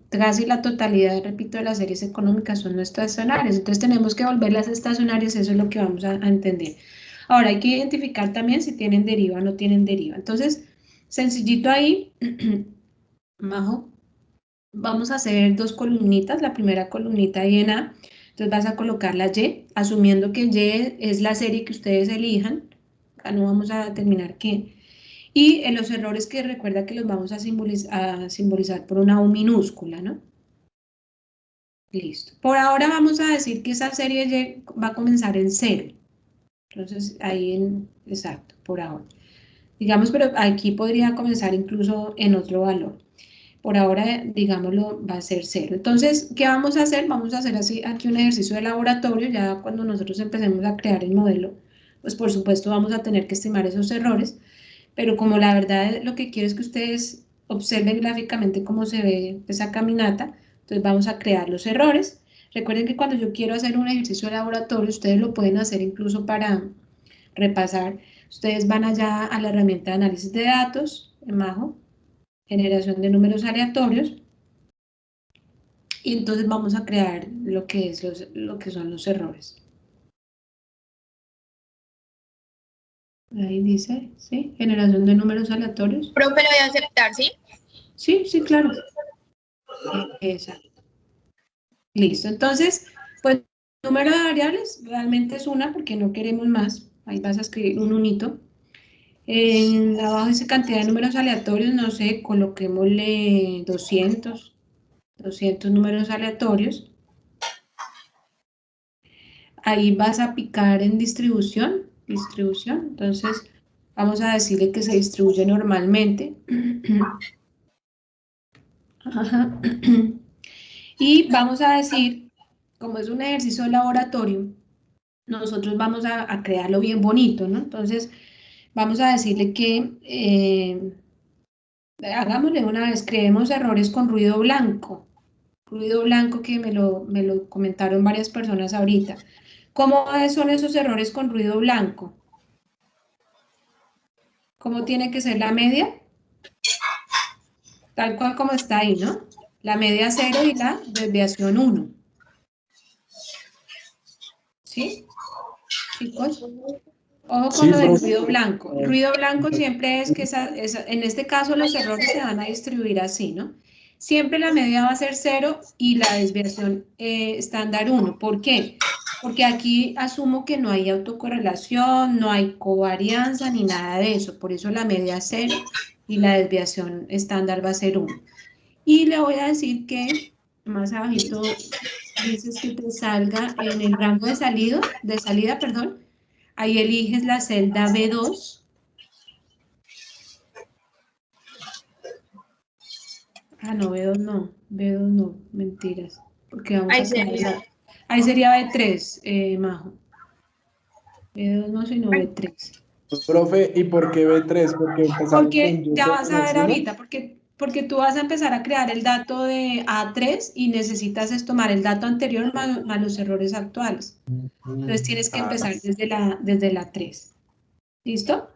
Casi la totalidad, repito, de las series económicas son no estacionarias, entonces tenemos que volverlas estacionarias, eso es lo que vamos a entender. Ahora, hay que identificar también si tienen deriva o no tienen deriva. Entonces, sencillito ahí, Majo, vamos a hacer dos columnitas, la primera columnita ahí en A, entonces vas a colocar la Y, asumiendo que Y es la serie que ustedes elijan, acá no vamos a determinar qué, y en los errores que recuerda que los vamos a simbolizar por una U minúscula, ¿no? Listo. Por ahora vamos a decir que esa serie Y va a comenzar en 0. Entonces, ahí exacto, por ahora. Digamos, pero aquí podría comenzar incluso en otro valor. Por ahora, digámoslo, va a ser 0. Entonces, ¿qué vamos a hacer? Vamos a hacer así aquí un ejercicio de laboratorio, ya cuando nosotros empecemos a crear el modelo, pues por supuesto vamos a tener que estimar esos errores, pero como la verdad lo que quiero es que ustedes observen gráficamente cómo se ve esa caminata, entonces vamos a crear los errores. Recuerden que cuando yo quiero hacer un ejercicio de laboratorio, ustedes lo pueden hacer incluso para repasar. Ustedes van allá a la herramienta de análisis de datos, en Majo, generación de números aleatorios, y entonces vamos a crear lo que son los errores. Ahí dice, ¿sí? Generación de números aleatorios. Profe, lo voy a aceptar, ¿sí? Sí, claro. Exacto. Listo. Entonces, pues, número de variables realmente es una porque no queremos más. Ahí vas a escribir un unito. Abajo dice cantidad de números aleatorios, no sé, coloquémosle 200 números aleatorios. Ahí vas a picar en distribución, entonces vamos a decirle que se distribuye normalmente. Y vamos a decir, como es un ejercicio de laboratorio, nosotros vamos a crearlo bien bonito, ¿no? Entonces, vamos a decirle que, hagámosle una vez, creemos errores con ruido blanco que me lo comentaron varias personas ahorita. ¿Cómo son esos errores con ruido blanco? ¿Cómo tiene que ser la media? Tal cual como está ahí, ¿no? La media 0 y la desviación 1. ¿Sí? Chicos, ojo con lo del ruido blanco. El ruido blanco siempre es que en este caso los errores se van a distribuir así, ¿no? Siempre la media va a ser 0 y la desviación estándar 1. ¿Por qué? Porque aquí asumo que no hay autocorrelación, no hay covarianza ni nada de eso. Por eso la media es 0 y la desviación estándar va a ser 1. Y le voy a decir que más abajito dices que te salga en el rango de salida, perdón. Ahí eliges la celda B2. Ah, no, B2 no, mentiras. Porque vamos a cambiar. Ahí sería B3, Majo. B2 no, sino B3. Profe, ¿y por qué B3? Porque empezamos Porque con ya Y vas a ver encima. ahorita, porque tú vas a empezar a crear el dato de A3 y necesitas es tomar el dato anterior más los errores actuales. Entonces tienes que empezar desde la 3. ¿Listo?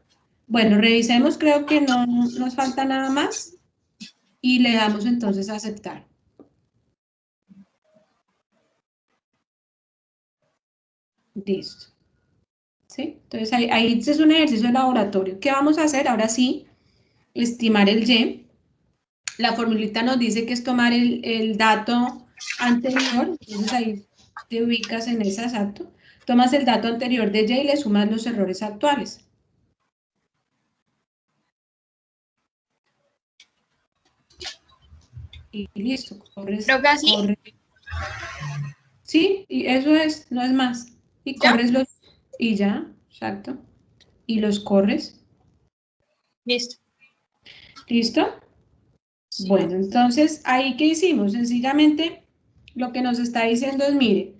Bueno, revisemos, creo que no nos falta nada más y le damos entonces a aceptar. Listo. ¿Sí? Entonces ahí es un ejercicio de laboratorio. ¿Qué vamos a hacer? Ahora sí, estimar el Y. La formulita nos dice que es tomar el dato anterior, entonces ahí te ubicas en ese exacto. Tomas el dato anterior de Y y le sumas los errores actuales. Y listo, corres. Creo que así. Sí, y eso es, no es más. Y ¿Ya? corres los, y ya, exacto. Y los corres. Listo. ¿Listo? Sí. Bueno, entonces, ¿ahí qué hicimos? Sencillamente, lo que nos está diciendo es, mire,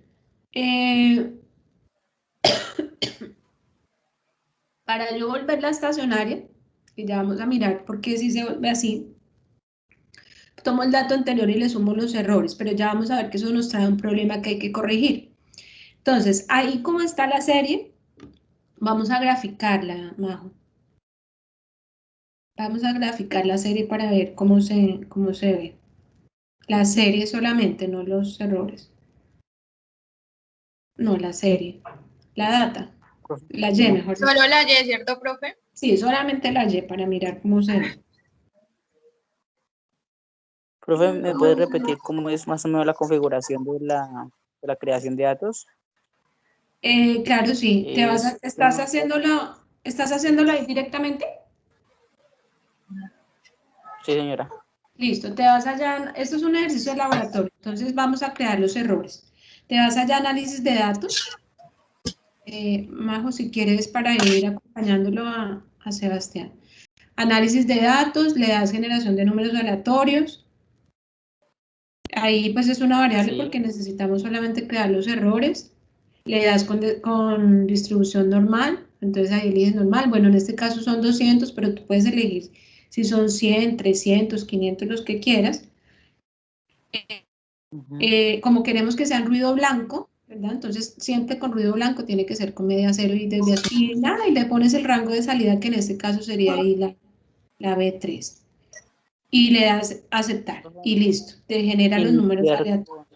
para yo volverla estacionaria, que ya vamos a mirar por qué si se vuelve así, tomo el dato anterior y le sumo los errores, pero ya vamos a ver que eso nos trae un problema que hay que corregir. Entonces, ahí como está la serie, vamos a graficarla, Majo. Vamos a graficar la serie para ver cómo se ve. La serie solamente, no los errores. No, la serie. La data. La Y, mejor dicho. Solo la Y, ¿cierto, profe? Sí, solamente la Y para mirar cómo se ve. Profe, ¿me puede repetir cómo es más o menos la configuración de la creación de datos? Claro, sí. ¿Estás haciéndolo ahí directamente? Sí, señora. Listo, te vas allá, esto es un ejercicio de laboratorio, entonces vamos a crear los errores. Te vas allá a análisis de datos. Majo, si quieres para ir acompañándolo a Sebastián. Análisis de datos, le das generación de números aleatorios. Ahí pues es una variable Sí. porque necesitamos solamente crear los errores. Le das con distribución normal, entonces ahí eliges normal. Bueno, en este caso son 200, pero tú puedes elegir si son 100, 300, 500, los que quieras. Como queremos que sea en ruido blanco, ¿verdad? Entonces siempre con ruido blanco tiene que ser con media cero y desviación. Y nada, y le pones el rango de salida que en este caso sería ahí la B3. Y le das aceptar y listo, te genera los números aleatorios.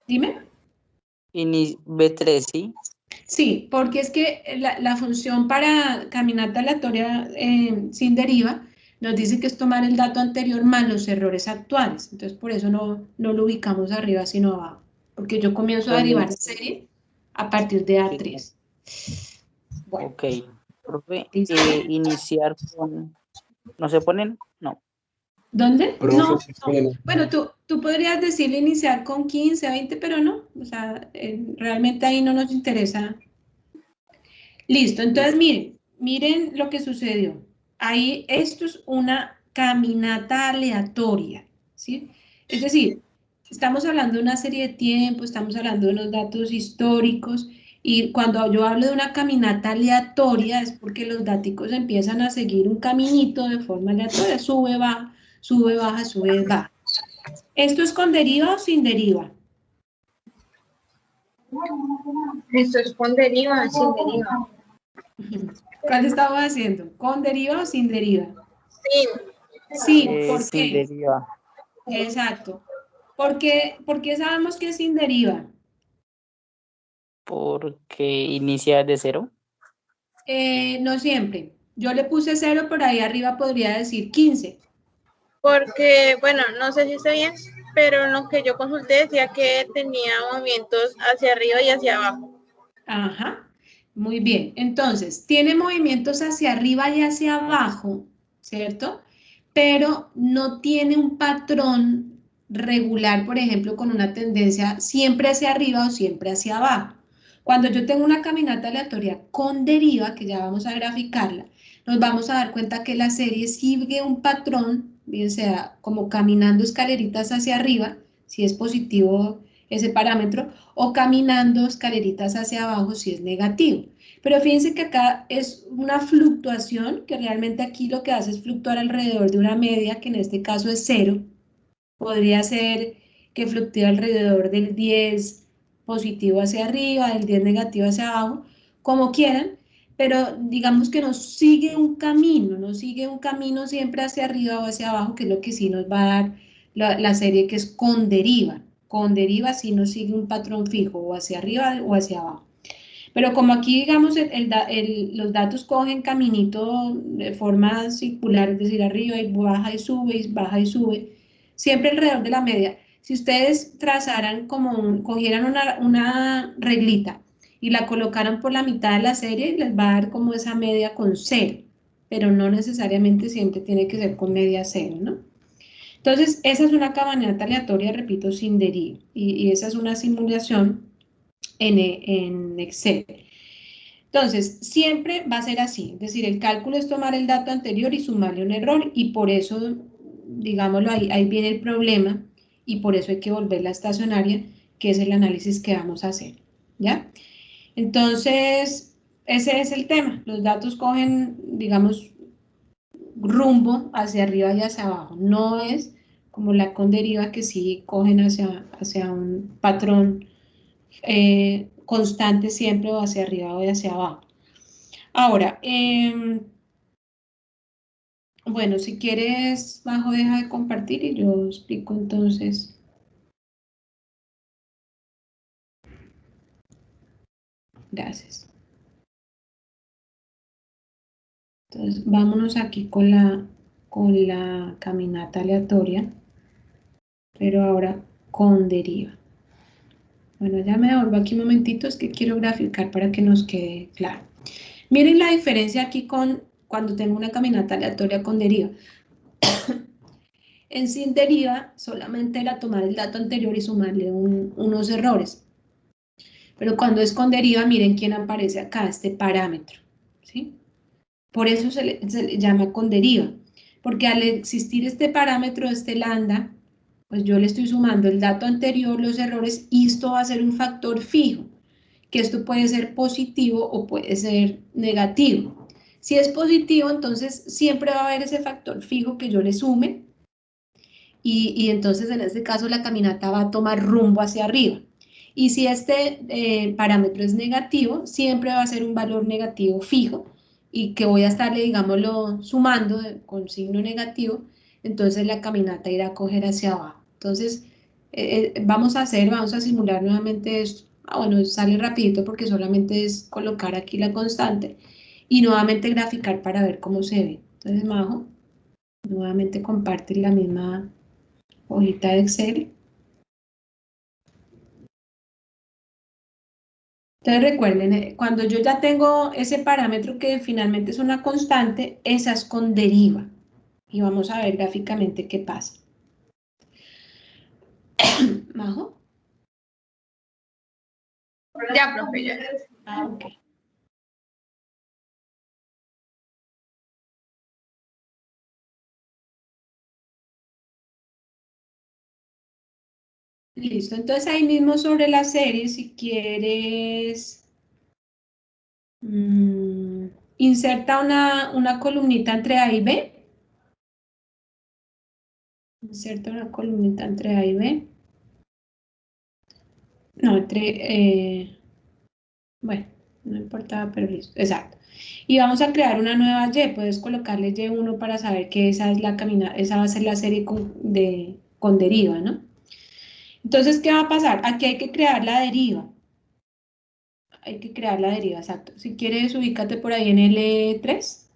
Dime. B3, ¿sí? Sí, porque es que la función para caminata aleatoria sin deriva nos dice que es tomar el dato anterior más los errores actuales. Entonces, por eso no lo ubicamos arriba, sino abajo. Porque yo comienzo a derivar la serie a partir de A3. Bueno. Ok. Profe, iniciar con... ¿No se ponen? No. ¿Dónde? Profe, No. bueno. Bueno, tú podrías decirle iniciar con 15, 20, pero no. O sea, realmente ahí no nos interesa. Listo, entonces miren lo que sucedió. Ahí esto es una caminata aleatoria, ¿sí? Es decir, estamos hablando de una serie de tiempo, estamos hablando de unos datos históricos, y cuando yo hablo de una caminata aleatoria es porque los datos empiezan a seguir un caminito de forma aleatoria, sube, baja, sube, baja, sube, baja. ¿Esto es con deriva o sin deriva? Esto es con deriva, sin deriva. ¿Cuál estamos haciendo? ¿Con deriva o sin deriva? Sí. Sí, ¿por sin qué? deriva. Exacto. ¿Por qué sabemos que es sin deriva? Porque inicia de cero. No siempre. Yo le puse 0, por ahí arriba podría decir 15. Porque, bueno, no sé si está bien, pero en lo que yo consulté decía que tenía movimientos hacia arriba y hacia abajo. Ajá, muy bien. Entonces, tiene movimientos hacia arriba y hacia abajo, ¿cierto? Pero no tiene un patrón regular, por ejemplo, con una tendencia siempre hacia arriba o siempre hacia abajo. Cuando yo tengo una caminata aleatoria con deriva, que ya vamos a graficarla, nos vamos a dar cuenta que la serie sigue un patrón, bien sea como caminando escaleritas hacia arriba, si es positivo ese parámetro, o caminando escaleritas hacia abajo si es negativo. Pero fíjense que acá es una fluctuación, que realmente aquí lo que hace es fluctuar alrededor de una media, que en este caso es 0. Podría ser que fluctúe alrededor del 10 positivo hacia arriba, del 10 negativo hacia abajo, como quieran, pero digamos que nos sigue un camino siempre hacia arriba o hacia abajo, que es lo que sí nos va a dar la serie que es con deriva. Con deriva sí nos sigue un patrón fijo, o hacia arriba o hacia abajo. Pero como aquí, digamos, los datos cogen caminito de forma circular, es decir, arriba y baja y sube, siempre alrededor de la media. Si ustedes trazaran cogieran una reglita y la colocaran por la mitad de la serie, les va a dar como esa media con 0, pero no necesariamente siempre tiene que ser con media 0, ¿no? Entonces, esa es una caminata aleatoria, repito, sin deriva, y esa es una simulación en Excel. Entonces, siempre va a ser así, es decir, el cálculo es tomar el dato anterior y sumarle un error, y por eso, digámoslo, ahí viene el problema, y por eso hay que volverla estacionaria, que es el análisis que vamos a hacer, ¿ya? Entonces, ese es el tema, los datos cogen, digamos, rumbo hacia arriba y hacia abajo, no es como la con deriva que sí cogen hacia un patrón constante siempre, o hacia arriba o hacia abajo. Ahora, bueno, si quieres, Majo, deja de compartir y yo explico entonces. Gracias. Entonces, vámonos aquí con la caminata aleatoria, pero ahora con deriva. Bueno, ya me devuelvo aquí un momentito, es que quiero graficar para que nos quede claro. Miren la diferencia aquí cuando tengo una caminata aleatoria con deriva. En sin deriva, solamente era tomar el dato anterior y sumarle unos errores. Pero cuando es con deriva, miren quién aparece acá, este parámetro, ¿sí? Por eso se le llama con deriva, porque al existir este parámetro, este lambda, pues yo le estoy sumando el dato anterior, los errores, y esto va a ser un factor fijo, que esto puede ser positivo o puede ser negativo. Si es positivo, entonces siempre va a haber ese factor fijo que yo le sume, y entonces en este caso la caminata va a tomar rumbo hacia arriba. Y si este parámetro es negativo, siempre va a ser un valor negativo fijo, y que voy a estarle, digámoslo, sumando con signo negativo, entonces la caminata irá a coger hacia abajo. Entonces, vamos a simular nuevamente esto. Bueno, sale rapidito porque solamente es colocar aquí la constante y nuevamente graficar para ver cómo se ve. Entonces, Majo, nuevamente comparte la misma hojita de Excel. Entonces recuerden, cuando yo ya tengo ese parámetro que finalmente es una constante, esa es con deriva. Y vamos a ver gráficamente qué pasa. ¿Majo? Ya, profe, ya. Ah, ok. Listo, entonces ahí mismo sobre la serie, si quieres, inserta una columnita entre A y B. Inserta una columnita entre A y B. No, bueno, no importaba, pero listo, exacto. Y vamos a crear una nueva Y, puedes colocarle Y1 para saber que esa es esa va a ser la serie con deriva, ¿no? Entonces, ¿qué va a pasar? Aquí hay que crear la deriva. Hay que crear la deriva, exacto. Si quieres, ubícate por ahí en el E3,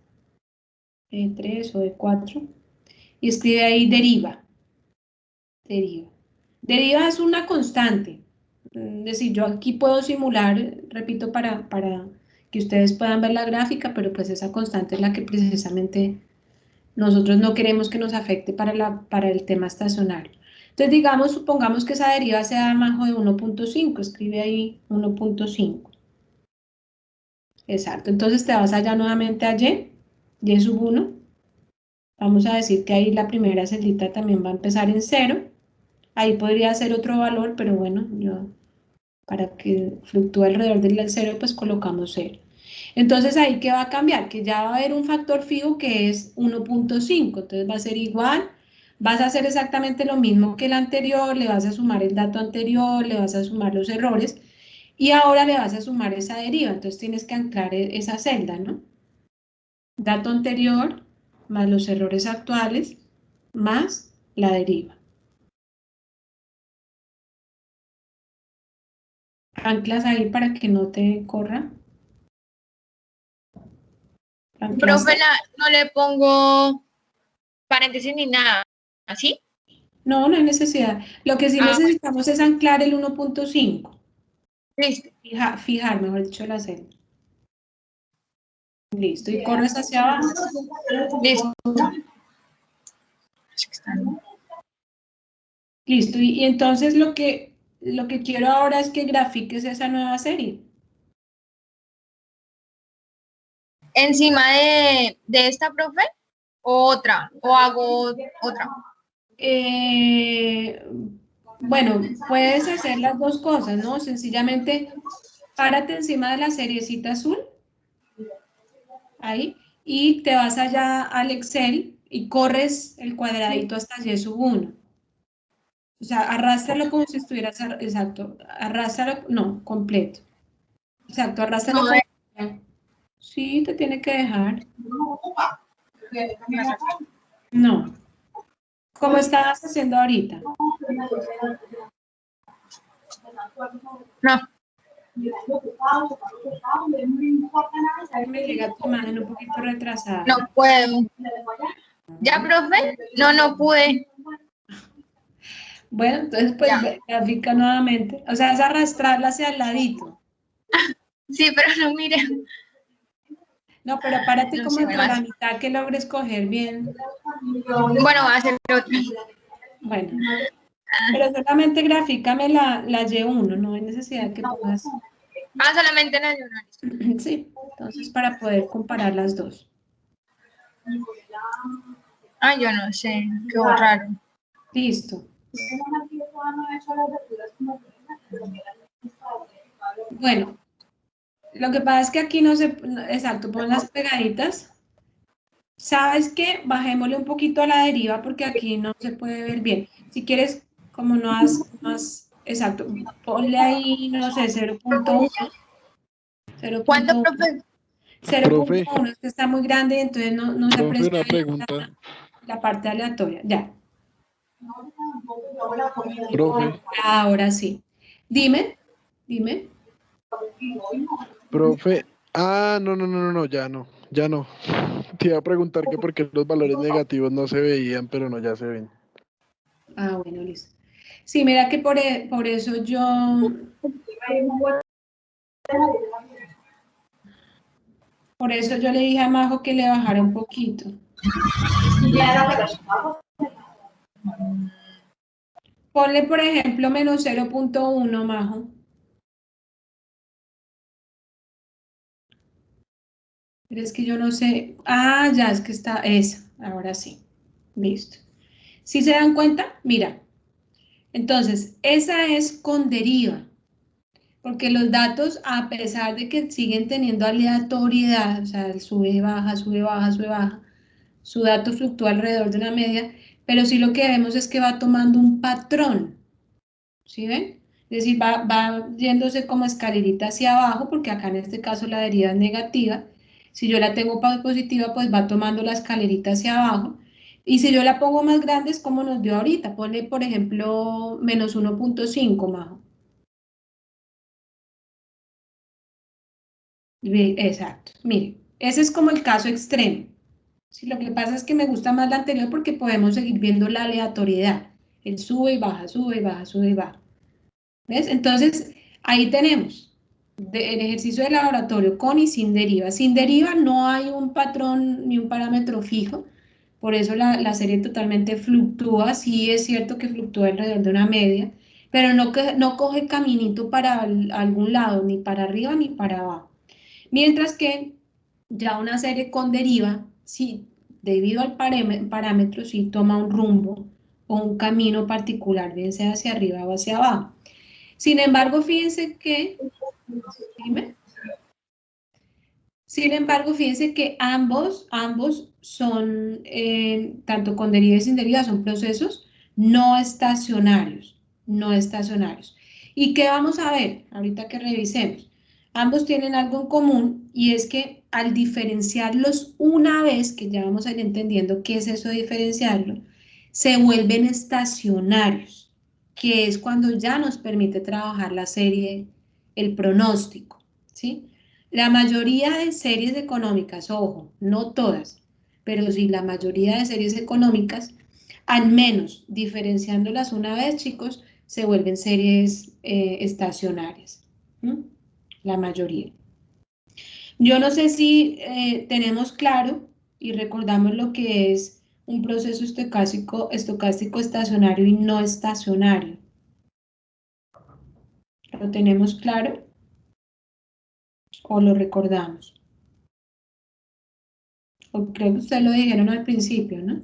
E3 o E4, y escribe ahí deriva. Deriva. Deriva es una constante. Es decir, yo aquí puedo simular, repito, para que ustedes puedan ver la gráfica, pero pues esa constante es la que precisamente nosotros no queremos que nos afecte para el tema estacionario. Entonces, digamos, supongamos que esa deriva sea Majo de 1.5, escribe ahí 1.5. Exacto, entonces te vas allá nuevamente a Y sub 1. Vamos a decir que ahí la primera celita también va a empezar en 0. Ahí podría ser otro valor, pero bueno, para que fluctúe alrededor del 0, pues colocamos 0. Entonces, ¿ahí qué va a cambiar? Que ya va a haber un factor fijo que es 1.5, entonces va a ser igual, vas a hacer exactamente lo mismo que el anterior, le vas a sumar el dato anterior, le vas a sumar los errores, y ahora le vas a sumar esa deriva, entonces tienes que anclar esa celda, ¿no? Dato anterior más los errores actuales más la deriva. Anclas ahí para que no te corra. Profe, no le pongo paréntesis ni nada, ¿así? No, no hay necesidad. Lo que sí Ah, necesitamos es anclar el 1.5. Listo. Fijar, mejor dicho, la celda. Listo, y corres hacia abajo. Listo. Listo, y entonces lo que quiero ahora es que grafiques esa nueva serie. ¿Encima de esta, profe? ¿O otra? ¿O hago otra? Bueno, puedes hacer las dos cosas, ¿no? Sencillamente, párate encima de la seriecita azul, ahí, y te vas allá al Excel y corres el cuadradito hasta Y sub 1. O sea, arrástralo como si estuvieras, exacto, arrástralo, no, completo. Exacto, arrástralo. Sí, te tiene que dejar. No. ¿Cómo estabas haciendo ahorita? No. Me llega tu imagen un poquito retrasada. No puedo. ¿Ya, profe? No pude. Bueno, entonces pues grafica nuevamente. O sea, es arrastrarla hacia el ladito. Sí, pero no mire. No, pero párate como entre la mitad que logres coger bien. Bueno, voy a hacer otra. Bueno, pero solamente grafícame la Y1, no hay necesidad que pongas. Solamente la Y1. Sí, entonces para poder comparar las dos. Yo no sé, qué raro. Listo. Bueno, lo que pasa es que aquí no se, exacto, pon las pegaditas. ¿Sabes qué? Bajémosle un poquito a la deriva porque aquí no se puede ver bien. Si quieres, como no has, exacto, ponle ahí, no sé, 0.1. ¿Cuánto, profe? 0.1, es que está muy grande, entonces no se aprecia una bien pregunta. la parte aleatoria. Ya. Profe, Ahora sí. Dime. profe. No, ya no. Te iba a preguntar que por qué los valores negativos no se veían, pero no, ya se ven. Bueno, listo. Sí, mira que por eso yo... Por eso yo le dije a Majo que le bajara un poquito. Ponle, por ejemplo, menos 0.1, Majo. Pero es que yo no sé. Ya, es que está esa. Ahora sí. Listo. ¿Sí se dan cuenta? Mira. Entonces, esa es con deriva. Porque los datos, a pesar de que siguen teniendo aleatoriedad, o sea, sube, baja, sube, baja, sube, baja, su dato fluctúa alrededor de una media, pero sí lo que vemos es que va tomando un patrón. ¿Sí ven? Es decir, va yéndose como escalerita hacia abajo, porque acá en este caso la deriva es negativa. Si yo la tengo positiva, pues va tomando la escalerita hacia abajo. Y si yo la pongo más grande, es como nos dio ahorita. Ponle, por ejemplo, menos 1.5, Majo. Exacto. Mire, ese es como el caso extremo. Sí, lo que pasa es que me gusta más la anterior porque podemos seguir viendo la aleatoriedad. El sube y baja, sube y baja, sube y baja. ¿Ves? Entonces, ahí tenemos el ejercicio de laboratorio con y sin deriva. Sin deriva no hay un patrón ni un parámetro fijo, por eso la serie totalmente fluctúa. Sí es cierto que fluctúa alrededor de una media, pero no coge caminito para algún lado, ni para arriba ni para abajo. Mientras que ya una serie con deriva, sí, debido al parámetro, sí toma un rumbo un camino particular, bien sea hacia arriba o hacia abajo. Sin embargo, fíjense que, dime. Sin embargo, fíjense que ambos son, tanto con deriva y sin deriva, son procesos no estacionarios, no estacionarios. ¿Y qué vamos a ver ahorita que revisemos? Ambos tienen algo en común y es que al diferenciarlos una vez, que ya vamos a ir entendiendo qué es eso de diferenciarlo, se vuelven estacionarios, que es cuando ya nos permite trabajar la serie, el pronóstico, ¿sí? La mayoría de series económicas, ojo, no todas, pero sí la mayoría de series económicas, al menos diferenciándolas una vez, chicos, se vuelven series estacionarias. ¿Mm? La mayoría. Yo no sé si tenemos claro y recordamos lo que es un proceso estocástico estacionario y no estacionario. ¿Lo tenemos claro o lo recordamos? O creo que ustedes lo dijeron al principio, ¿no?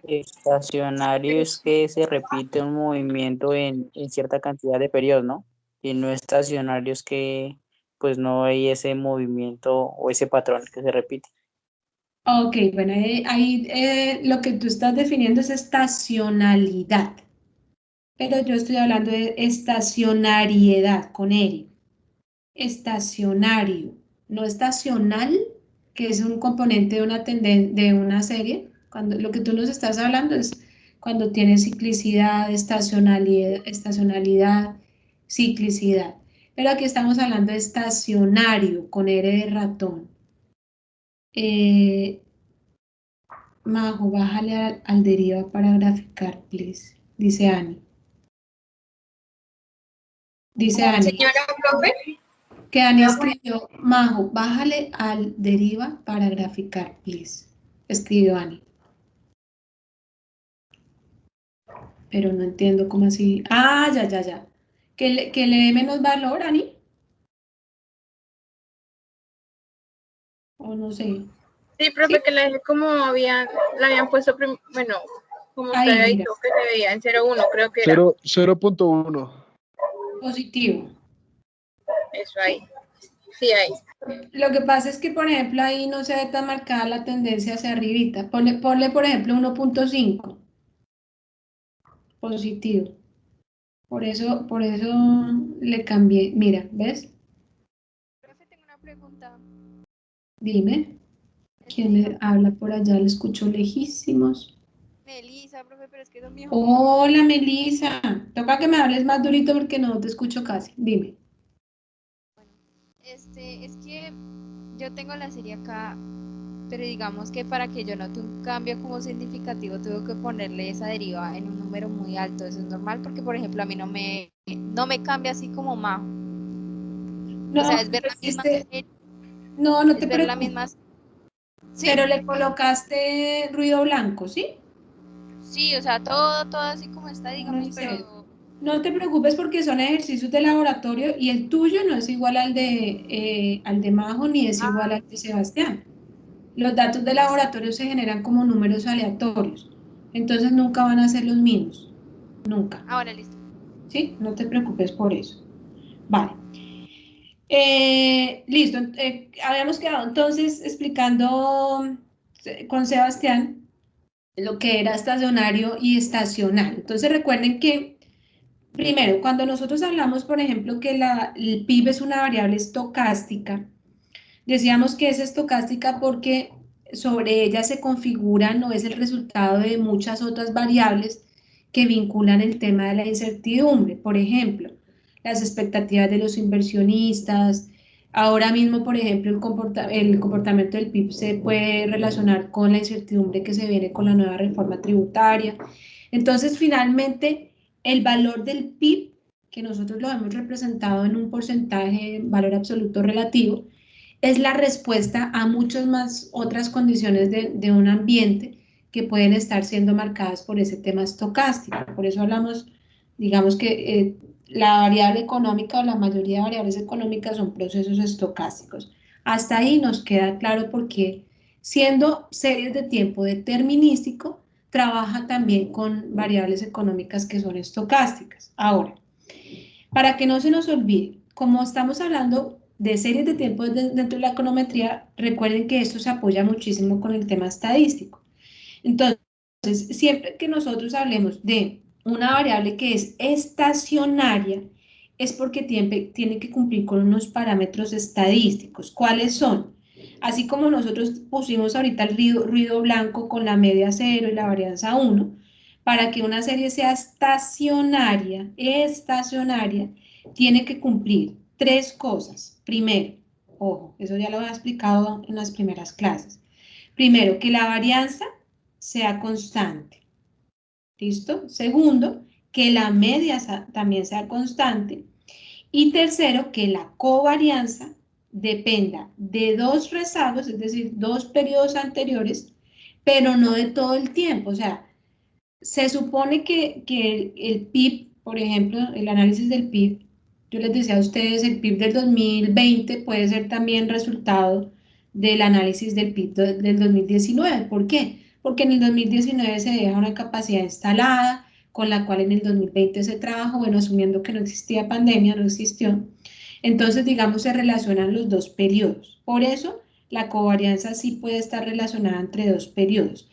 Estacionario es que se repite un movimiento en cierta cantidad de periodos, ¿no? Y no estacionario es que pues no hay ese movimiento o ese patrón que se repite. Ok, bueno, ahí lo que tú estás definiendo es estacionalidad, pero yo estoy hablando de estacionariedad con él. Estacionario, no estacional, que es un componente de una serie. Cuando lo que tú nos estás hablando es cuando tiene ciclicidad, estacionalidad, ciclicidad. Pero aquí estamos hablando de estacionario con R de ratón. Majo, bájale al deriva para graficar, please, dice Ani. Dice Ani. Señora profe. Que Ani escribió, Majo, bájale al deriva para graficar, please. Escribió Ani. Pero no entiendo cómo así. Ah, ya. Que le dé menos valor, Ani. O no sé. Sí, profe, ¿Sí? que la dejé como la habían puesto, bueno, como usted Ahí, había mira. dicho que se veía en 0,1, creo que era. 0.1. Positivo. Eso ahí. Sí, ahí. Lo que pasa es que, por ejemplo, ahí no se ve tan marcada la tendencia hacia arribita. Ponle, por ejemplo, 1.5. Positivo. Por eso le cambié. Mira, ¿ves? Profe, tengo una pregunta. Dime. ¿Quién me habla por allá? Le escucho lejísimos. Melissa, profe, pero es que son mi Hola, Melissa. Toca que me hables más durito porque no te escucho casi. Dime. es que yo tengo la serie acá, pero digamos que para que yo note un cambio como significativo, tengo que ponerle esa deriva en un número muy alto. Eso es normal porque, por ejemplo, a mí no me cambia así como Majo. No, O sea, es ver la misma serie, no te es ver la preocupes. misma. ¿Sí? Pero le colocaste ruido blanco, ¿sí? Sí, o sea, todo así como está, digamos, pero No te preocupes porque son ejercicios de laboratorio y el tuyo no es igual al de Majo ni es igual al de Sebastián. Los datos de laboratorio se generan como números aleatorios, entonces nunca van a ser los mismos, nunca. ahora listo. ¿Sí? No te preocupes por eso. Vale. Listo. Habíamos quedado entonces explicando con Sebastián lo que era estacionario y estacional. Entonces recuerden que, primero, cuando nosotros hablamos, por ejemplo, que el PIB es una variable estocástica, decíamos que es estocástica porque sobre ella se configuran o es el resultado de muchas otras variables que vinculan el tema de la incertidumbre. Por ejemplo, las expectativas de los inversionistas. Ahora mismo, por ejemplo, el comportamiento del PIB se puede relacionar con la incertidumbre que se viene con la nueva reforma tributaria. Entonces, finalmente, el valor del PIB, que nosotros lo hemos representado en un porcentaje, valor absoluto relativo, es la respuesta a muchas más otras condiciones de un ambiente que pueden estar siendo marcadas por ese tema estocástico. Por eso hablamos, digamos que la variable económica o la mayoría de variables económicas son procesos estocásticos. Hasta ahí nos queda claro por qué, siendo series de tiempo determinístico, trabaja también con variables económicas que son estocásticas. Ahora, para que no se nos olvide, como estamos hablando de series de tiempo dentro de la econometría, recuerden que esto se apoya muchísimo con el tema estadístico. Entonces, siempre que nosotros hablemos de una variable que es estacionaria, es porque tiene que cumplir con unos parámetros estadísticos. ¿Cuáles son? Así como nosotros pusimos ahorita el ruido blanco con la media 0 y la varianza 1, para que una serie sea estacionaria, tiene que cumplir 3 cosas. Primero, ojo, eso ya lo he explicado en las primeras clases. Primero, que la varianza sea constante. ¿Listo? Segundo, que la media también sea constante. Y tercero, que la covarianza dependa de 2 rezagos, es decir, 2 periodos anteriores, pero no de todo el tiempo. O sea, se supone que el PIB, por ejemplo, el análisis del PIB, yo les decía a ustedes, el PIB del 2020 puede ser también resultado del análisis del PIB del 2019. ¿Por qué? Porque en el 2019 se deja una capacidad instalada, con la cual en el 2020 se trabajó, bueno, asumiendo que no existía pandemia, no existió. Entonces, digamos, se relacionan los 2 periodos. Por eso, la covarianza sí puede estar relacionada entre 2 periodos.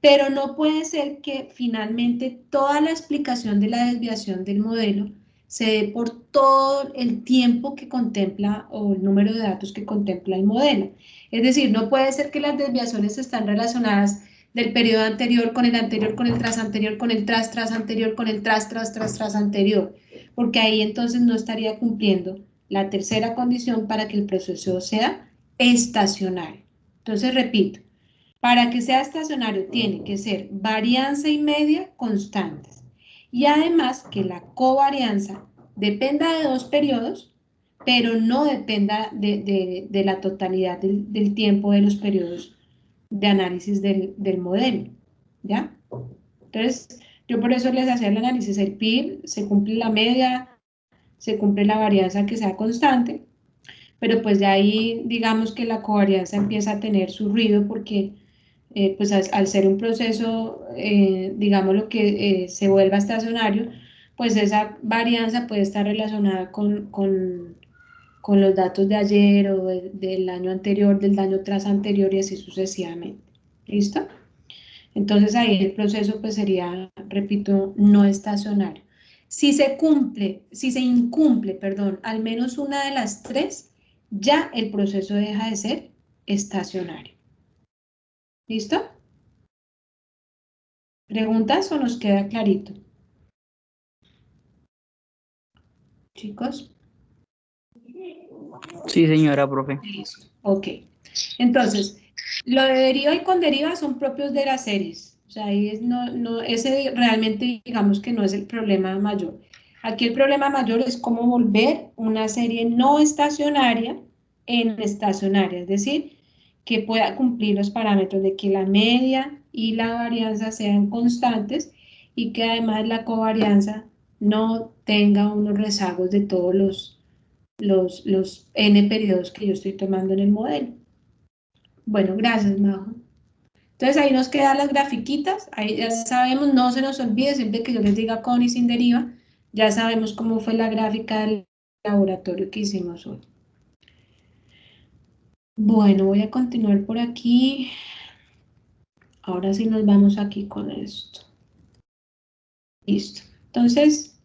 Pero no puede ser que finalmente toda la explicación de la desviación del modelo se dé por todo el tiempo que contempla o el número de datos que contempla el modelo. Es decir, no puede ser que las desviaciones están relacionadas del periodo anterior, con el tras anterior, con el tras anterior, con el tras anterior, porque ahí entonces no estaría cumpliendo la tercera condición para que el proceso sea estacionario. Entonces, repito, para que sea estacionario tiene que ser varianza y media constantes. Y además que la covarianza dependa de 2 periodos, pero no dependa de la totalidad del tiempo de los periodos de análisis del modelo. ¿Ya? Entonces, yo por eso les hacía el análisis. El PIB, se cumple la media, se cumple la varianza que sea constante, pero pues de ahí digamos que la covarianza empieza a tener su ruido porque pues al ser un proceso, digamos lo que se vuelva estacionario, pues esa varianza puede estar relacionada con los datos de ayer o del año anterior, del año tras anterior y así sucesivamente. ¿Listo? Entonces ahí el proceso pues sería, repito, no estacionario. Si se incumple, perdón, al menos una de las 3, ya el proceso deja de ser estacionario. ¿Listo? ¿Preguntas o nos queda clarito? Chicos. Sí, señora, profe. Listo. Ok. Entonces, lo de deriva y con deriva son propios de las series. O sea, ahí ese realmente digamos que no es el problema mayor. Aquí el problema mayor es cómo volver una serie no estacionaria en estacionaria, es decir, que pueda cumplir los parámetros de que la media y la varianza sean constantes y que además la covarianza no tenga unos rezagos de todos los n periodos que yo estoy tomando en el modelo. Bueno, gracias, Majo. Entonces ahí nos quedan las grafiquitas, ahí ya sabemos, no se nos olvide, siempre que yo les diga con y sin deriva, ya sabemos cómo fue la gráfica del laboratorio que hicimos hoy. Bueno, voy a continuar por aquí. Ahora sí nos vamos aquí con esto. Listo. Entonces,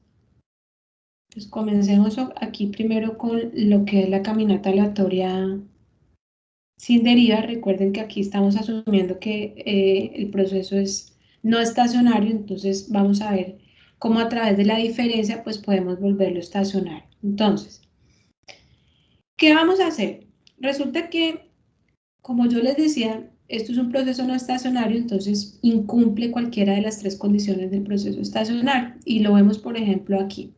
pues comencemos aquí primero con lo que es la caminata aleatoria sin deriva. Recuerden que aquí estamos asumiendo que el proceso es no estacionario, entonces vamos a ver cómo a través de la diferencia pues podemos volverlo estacionario. Entonces, ¿qué vamos a hacer? Resulta que, como yo les decía, esto es un proceso no estacionario, entonces incumple cualquiera de las 3 condiciones del proceso estacionario y lo vemos por ejemplo aquí.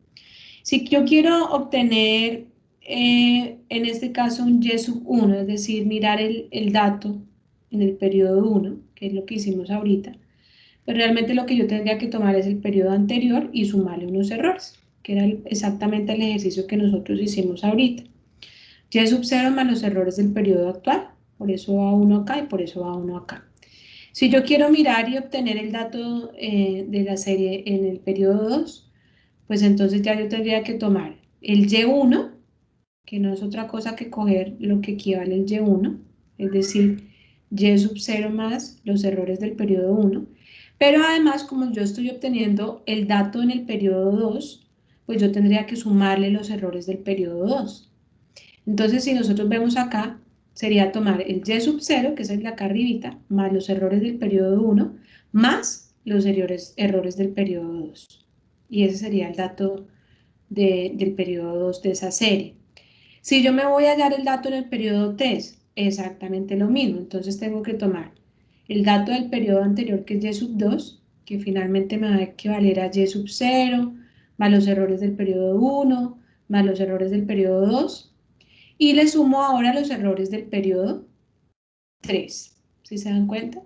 Si yo quiero obtener, en este caso, un y sub 1, es decir, mirar el dato en el periodo 1, que es lo que hicimos ahorita, pero realmente lo que yo tendría que tomar es el periodo anterior y sumarle unos errores, que era exactamente el ejercicio que nosotros hicimos ahorita. Y sub 0 más los errores del periodo actual, por eso va 1 acá y por eso va 1 acá. Si yo quiero mirar y obtener el dato de la serie en el periodo 2, pues entonces ya yo tendría que tomar el Y1, que no es otra cosa que coger lo que equivale al Y1, es decir, Y sub 0 más los errores del periodo 1, pero además como yo estoy obteniendo el dato en el periodo 2, pues yo tendría que sumarle los errores del periodo 2. Entonces, si nosotros vemos acá, sería tomar el Y sub 0, que es el de acá arribita, más los errores del periodo 1, más los errores del periodo 2. Y ese sería el dato del periodo 2 de esa serie. Si yo me voy a hallar el dato en el periodo 3, exactamente lo mismo. Entonces tengo que tomar el dato del periodo anterior, que es Y sub 2, que finalmente me va a equivaler a Y sub 0, más los errores del periodo 1, más los errores del periodo 2, y le sumo ahora los errores del periodo 3, ¿sí se dan cuenta?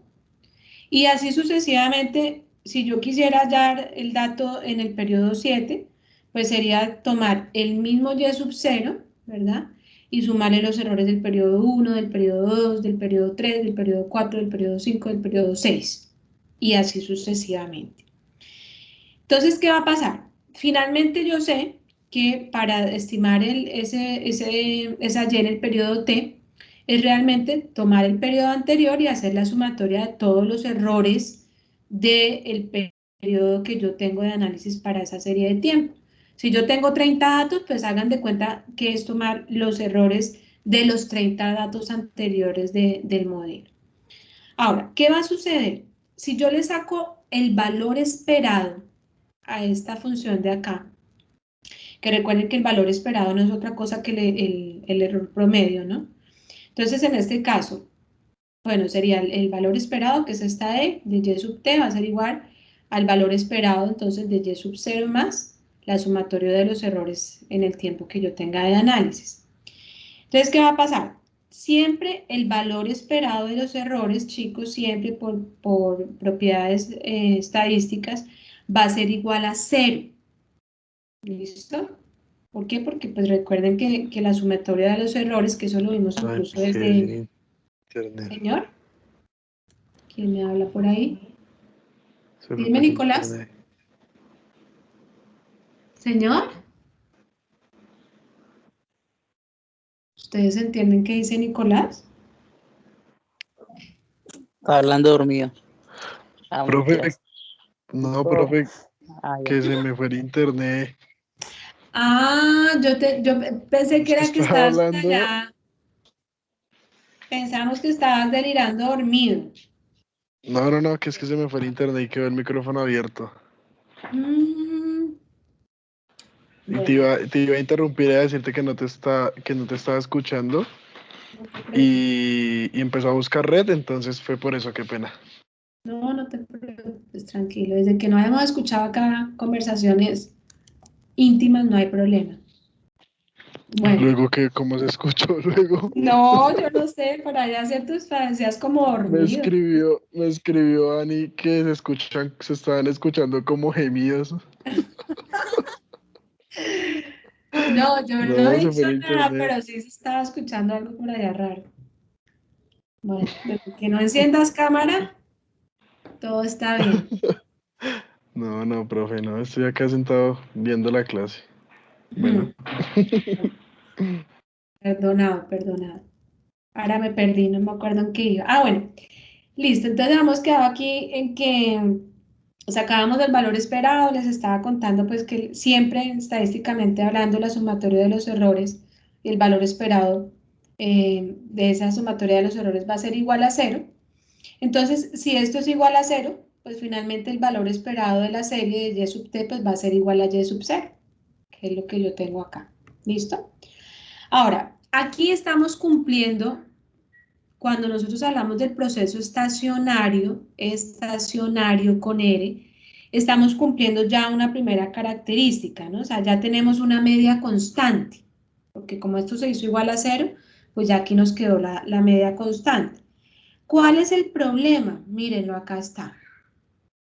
Y así sucesivamente, si yo quisiera hallar el dato en el periodo 7, pues sería tomar el mismo Y sub 0, ¿verdad? Y sumarle los errores del periodo 1, del periodo 2, del periodo 3, del periodo 4, del periodo 5, del periodo 6. Y así sucesivamente. Entonces, ¿qué va a pasar? Finalmente yo sé que para estimar esa Y en el periodo T, es realmente tomar el periodo anterior y hacer la sumatoria de todos los errores del periodo que yo tengo de análisis para esa serie de tiempo. Si yo tengo 30 datos, pues hagan de cuenta que es tomar los errores de los 30 datos anteriores del modelo. Ahora, ¿qué va a suceder? Si yo le saco el valor esperado a esta función de acá, que recuerden que el valor esperado no es otra cosa que el error promedio, ¿no? Entonces, en este caso, bueno, sería el valor esperado, que es esta E de Y sub T, va a ser igual al valor esperado, entonces, de Y sub 0 más la sumatoria de los errores en el tiempo que yo tenga de análisis. Entonces, ¿qué va a pasar? Siempre el valor esperado de los errores, chicos, siempre por propiedades estadísticas, va a ser igual a 0. ¿Listo? ¿Por qué? Porque pues recuerden que la sumatoria de los errores, que eso lo vimos Ay, incluso qué desde... internet. Señor, ¿quién me habla por ahí? Se fue Dime, por Nicolás. internet. Señor, ¿ustedes entienden qué dice Nicolás? Está hablando dormido. Profe, Mentiras. no, profe, Ah, ya. que se me fue el internet. Ah, yo pensé que Es que era que estaba estabas por hablando. allá. Pensamos que estabas delirando dormido. No, que es que se me fue el internet y quedó el micrófono abierto. Y Bueno, te iba a interrumpir y a decirte que no te estaba escuchando no te preocupes. y empezó a buscar red, entonces fue por eso, qué pena. No te preocupes, tranquilo. Desde que no hayamos escuchado acá conversaciones íntimas, no hay problema. Bueno, Luego que, ¿cómo se escuchó luego? no, yo no sé, por allá ciertos parecías como dormido. Me escribió Ani que se estaban escuchando como gemidos. No, yo no No, he se fue dicho el nada, internet. pero sí se estaba escuchando algo por allá raro. Bueno, desde que no enciendas cámara, todo está bien. No, profe, no, estoy acá sentado viendo la clase. Bueno. Perdonado. Ahora me perdí, no me acuerdo en qué iba. Ah, bueno, listo. Entonces hemos quedado aquí en que sacábamos el valor esperado, les estaba contando pues que siempre estadísticamente hablando la sumatoria de los errores y el valor esperado de esa sumatoria de los errores va a ser igual a 0. Entonces, si esto es igual a 0, pues finalmente el valor esperado de la serie de Y sub t pues va a ser igual a Y sub 0, que es lo que yo tengo acá. ¿Listo? Ahora, aquí estamos cumpliendo, cuando nosotros hablamos del proceso estacionario con R, estamos cumpliendo ya una primera característica, ¿no? O sea, ya tenemos una media constante, porque como esto se hizo igual a 0, pues ya aquí nos quedó la media constante. ¿Cuál es el problema? Mírenlo, acá está.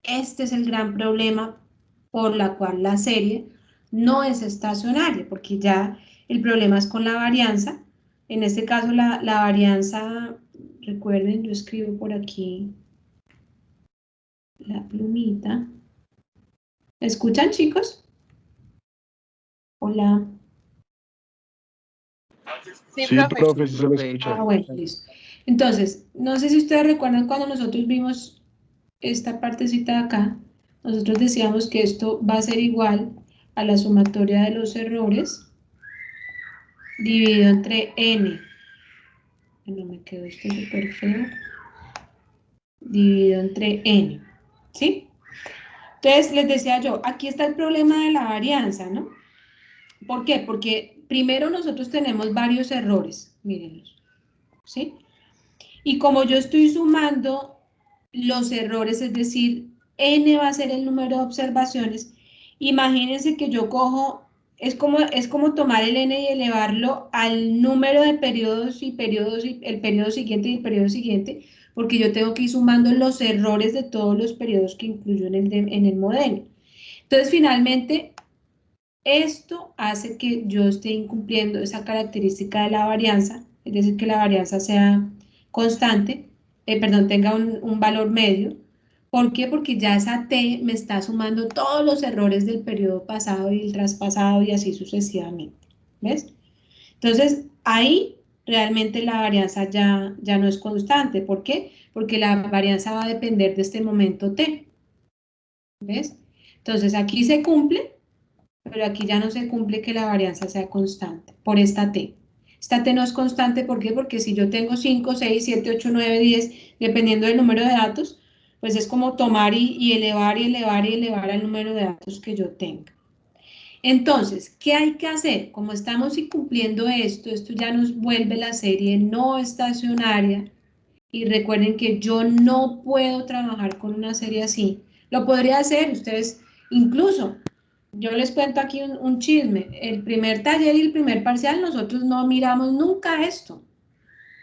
Este es el gran problema por la cual la serie no es estacionaria, porque ya el problema es con la varianza. En este caso la varianza, recuerden, yo escribo por aquí la plumita. ¿Me escuchan, chicos? Hola. Sí, Sí, profe. profe, sí se lo escucha. Ah, bueno, listo. Entonces, no sé si ustedes recuerdan cuando nosotros vimos esta partecita de acá, nosotros decíamos que esto va a ser igual a la sumatoria de los errores dividido entre n. No me quedó esto súper feo. Dividido entre n. ¿Sí? Entonces, les decía yo, aquí está el problema de la varianza, ¿no? ¿Por qué? Porque primero nosotros tenemos varios errores, mírenlos, ¿sí? Y como yo estoy sumando los errores, es decir, n va a ser el número de observaciones, imagínense que yo cojo, es como tomar el n y elevarlo al número de periodos y el periodo siguiente y el periodo siguiente, porque yo tengo que ir sumando los errores de todos los periodos que incluyo en el modelo. Entonces, finalmente, esto hace que yo esté incumpliendo esa característica de la varianza, es decir, que la varianza sea constante, tenga un valor medio. ¿Por qué? Porque ya esa t me está sumando todos los errores del periodo pasado y el traspasado y así sucesivamente. ¿Ves? Entonces, ahí realmente la varianza ya no es constante. ¿Por qué? Porque la varianza va a depender de este momento t. ¿Ves? Entonces, aquí se cumple, pero aquí ya no se cumple que la varianza sea constante por esta t. Esta t no es constante, ¿por qué? Porque si yo tengo 5, 6, 7, 8, 9, 10, dependiendo del número de datos, pues es como tomar y elevar y elevar y elevar al número de datos que yo tenga. Entonces, ¿qué hay que hacer? Como estamos incumpliendo esto ya nos vuelve la serie no estacionaria. Y recuerden que yo no puedo trabajar con una serie así. Lo podría hacer, ustedes incluso. Yo les cuento aquí un chisme. El primer taller y el primer parcial, nosotros no miramos nunca esto.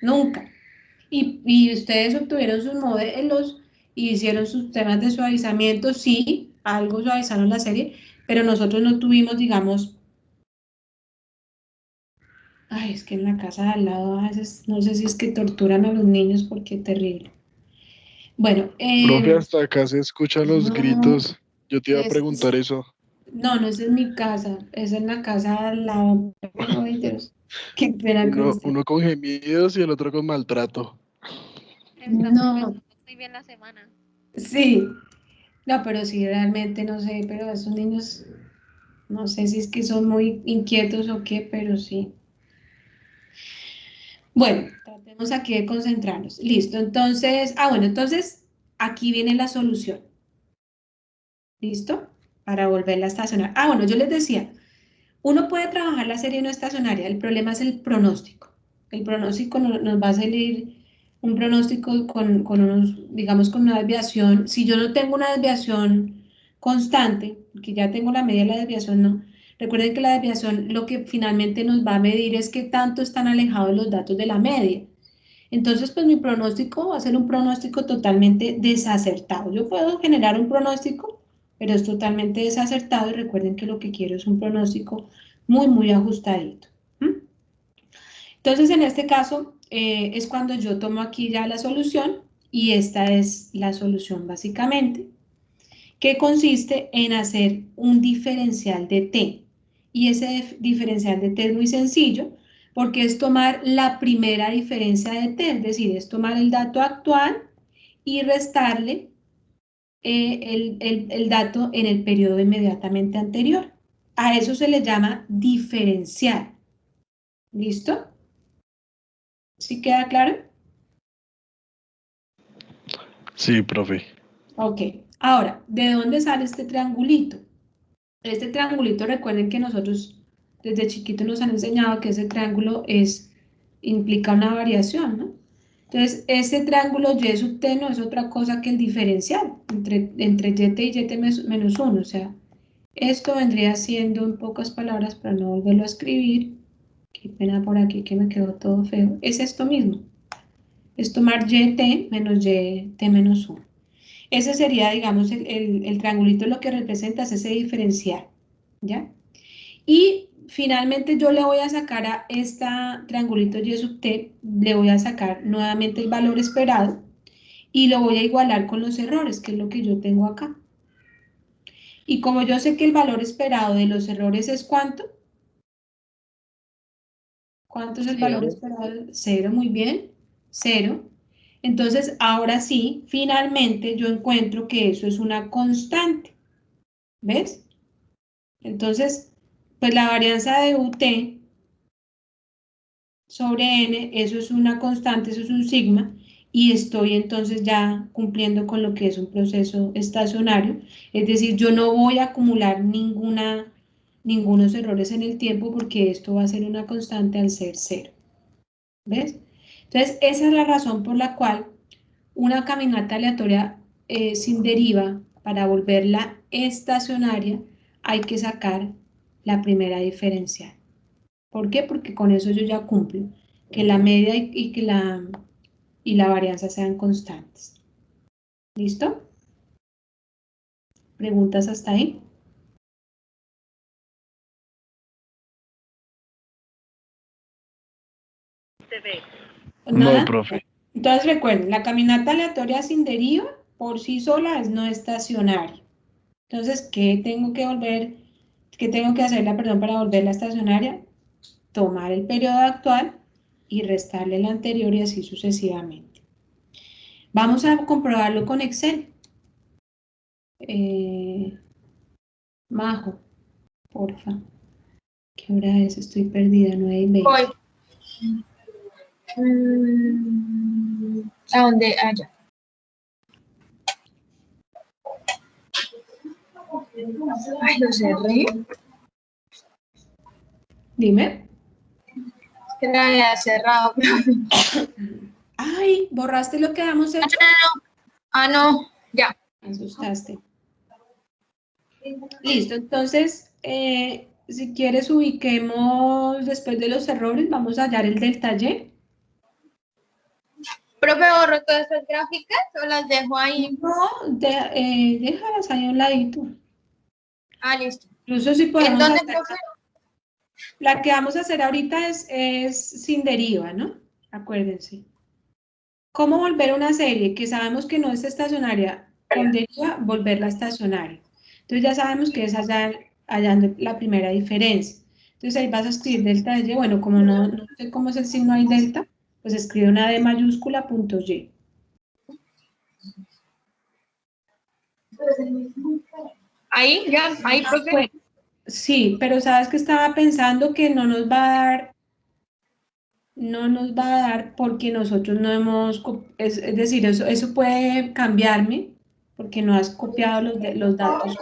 Nunca. Y ustedes obtuvieron sus modelos y hicieron sus temas de suavizamiento. Sí, algo suavizaron la serie, pero nosotros no tuvimos, digamos, ay, es que en la casa de al lado a veces, no sé si es que torturan a los niños porque es terrible. Bueno, Profe, hasta acá se escuchan los no, gritos. Yo te iba a preguntar eso. no es en mi casa, es en la casa de al lado. Ay, Dios, qué pena con usted. Uno con gemidos y el otro con maltrato. No, Muy bien la semana. sí, no, pero sí, realmente no sé, pero esos niños, no sé si es que son muy inquietos o qué, pero sí. Bueno, tratemos aquí de concentrarnos. Listo, entonces, bueno, entonces aquí viene la solución. ¿Listo? Para volverla a estacionar. Bueno, yo les decía, uno puede trabajar la serie no estacionaria, el problema es el pronóstico. El pronóstico nos va a salir un pronóstico con unos, digamos, con una desviación. Si yo no tengo una desviación constante, que ya tengo la media de la desviación, no. Recuerden que la desviación lo que finalmente nos va a medir es qué tanto están alejados los datos de la media. Entonces, pues mi pronóstico va a ser un pronóstico totalmente desacertado. Yo puedo generar un pronóstico, pero es totalmente desacertado y recuerden que lo que quiero es un pronóstico muy, muy ajustadito. ¿Mm? Entonces, en este caso, es cuando yo tomo aquí ya la solución y esta es la solución básicamente, que consiste en hacer un diferencial de t. Y ese diferencial de t es muy sencillo, porque es tomar la primera diferencia de t, es decir, es tomar el dato actual y restarle el dato en el periodo inmediatamente anterior. A eso se le llama diferencial. ¿Listo? ¿Sí queda claro? Sí, profe. Ok. Ahora, ¿de dónde sale este triangulito? Este triangulito, recuerden que nosotros desde chiquito nos han enseñado que ese triángulo implica una variación, ¿no? Entonces, este triángulo y sub t no es otra cosa que el diferencial entre yt y yt menos 1. O sea, esto vendría siendo, en pocas palabras, para no volverlo a escribir, qué pena por aquí que me quedó todo feo, es esto mismo. Es tomar yt menos yt menos 1. Ese sería, digamos, el triangulito lo que representa es ese diferencial, ¿ya? Y finalmente yo le voy a sacar a esta triangulito y sub t, le voy a sacar nuevamente el valor esperado y lo voy a igualar con los errores, que es lo que yo tengo acá. Y como yo sé que el valor esperado de los errores es ¿cuánto? ¿Cuánto es el valor esperado? 0, muy bien, 0. Entonces, ahora sí, finalmente yo encuentro que eso es una constante. ¿Ves? Entonces, pues la varianza de UT sobre N, eso es una constante, eso es un sigma, y estoy entonces ya cumpliendo con lo que es un proceso estacionario, es decir, yo no voy a acumular ningunos errores en el tiempo porque esto va a ser una constante al ser 0. ¿Ves? Entonces, esa es la razón por la cual una caminata aleatoria sin deriva, para volverla estacionaria, hay que sacar la primera diferencial. ¿Por qué? Porque con eso yo ya cumplo que la media y la varianza sean constantes. ¿Listo? ¿Preguntas hasta ahí? ¿Nada? No, profe. Entonces recuerden, la caminata aleatoria sin deriva por sí sola es no estacionaria. Entonces, ¿qué tengo que hacerla, perdón, para volverla estacionaria? Tomar el periodo actual y restarle el anterior y así sucesivamente. Vamos a comprobarlo con Excel. Majo, porfa. ¿Qué hora es? Estoy perdida, 9:20. Voy. ¿A dónde? Allá. Ay, lo cerré. Dime. Es que la había cerrado. Ay, ¿borraste lo que habíamos hecho? No, ya. Me asustaste. Listo, entonces, si quieres ubiquemos después de los errores, vamos a hallar el delta Y. ¿Profe, borro todas estas gráficas o las dejo ahí? No, déjalas ahí a un ladito. Listo. Incluso si podemos ¿En dónde, hacer, profe? la que vamos a hacer ahorita es sin deriva, ¿no? Acuérdense. ¿Cómo volver una serie que sabemos que no es estacionaria con deriva, volverla estacionaria? Entonces ya sabemos que es hallando la primera diferencia. Entonces ahí vas a escribir delta de Y. Bueno, como no sé cómo es el signo ahí delta, pues escribe una D mayúscula punto Y. Ahí, ya, ahí, profe. Sí, pero sabes que estaba pensando que no nos va a dar porque nosotros no hemos, es decir, eso puede cambiarme porque no has copiado los datos.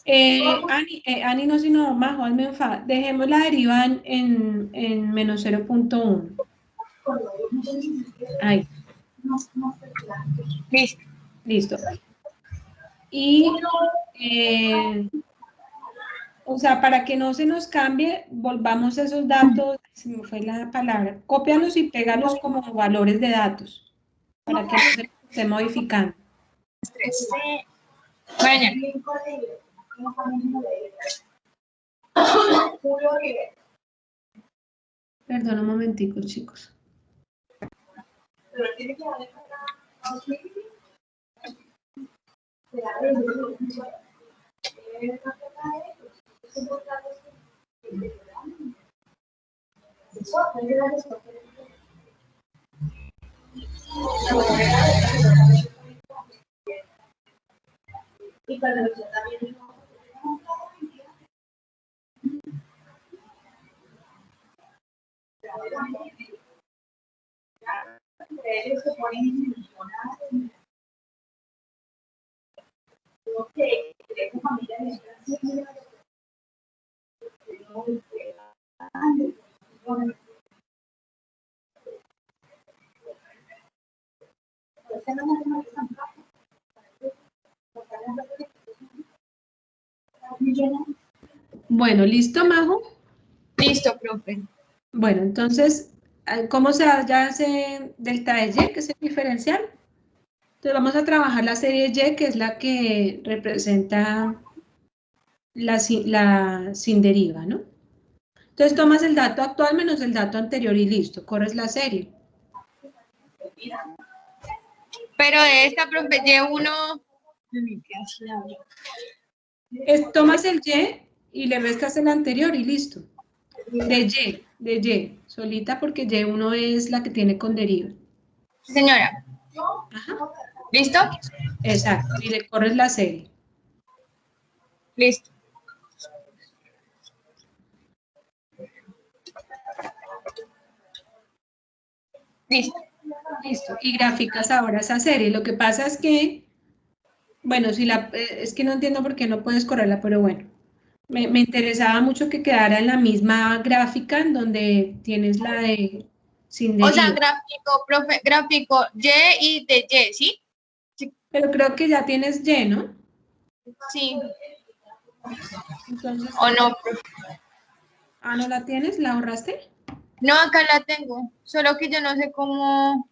Ani no, sino Majo, hazme un favor, dejemos la deriva en menos 0.1. Ahí. Listo. Y, o sea, para que no se nos cambie, volvamos esos datos, se me fue la palabra, cópialos y pégalos como valores de datos, para que no se esté modificando. Vaya. Perdón, un momentico, chicos. Bueno, ¿listo, Majo? Listo, profe. Bueno, entonces, ¿cómo ya hace delta de Y, que es el diferencial? Entonces vamos a trabajar la serie Y, que es la que representa la sin deriva, ¿no? Entonces tomas el dato actual menos el dato anterior y listo, corres la serie. Pero de esta, profe, Y1... Tomas el Y y le restas el anterior y listo. De Y, solita porque Y1 es la que tiene con deriva. Señora. Ajá. ¿Listo? Exacto, y le corres la serie. Listo. Listo. Listo, y gráficas ahora esa serie. Lo que pasa es que, bueno, si es que no entiendo por qué no puedes correrla, pero bueno. Me interesaba mucho que quedara en la misma gráfica en donde tienes la de sin O sea, deriva. gráfico, profe, gráfico Y y de Y, ¿sí? Pero creo que ya tienes Y, ¿no? Sí. Entonces, ¿O no, profe? Ah, ¿no la tienes? ¿La ahorraste? No, acá la tengo. Solo que yo no sé cómo...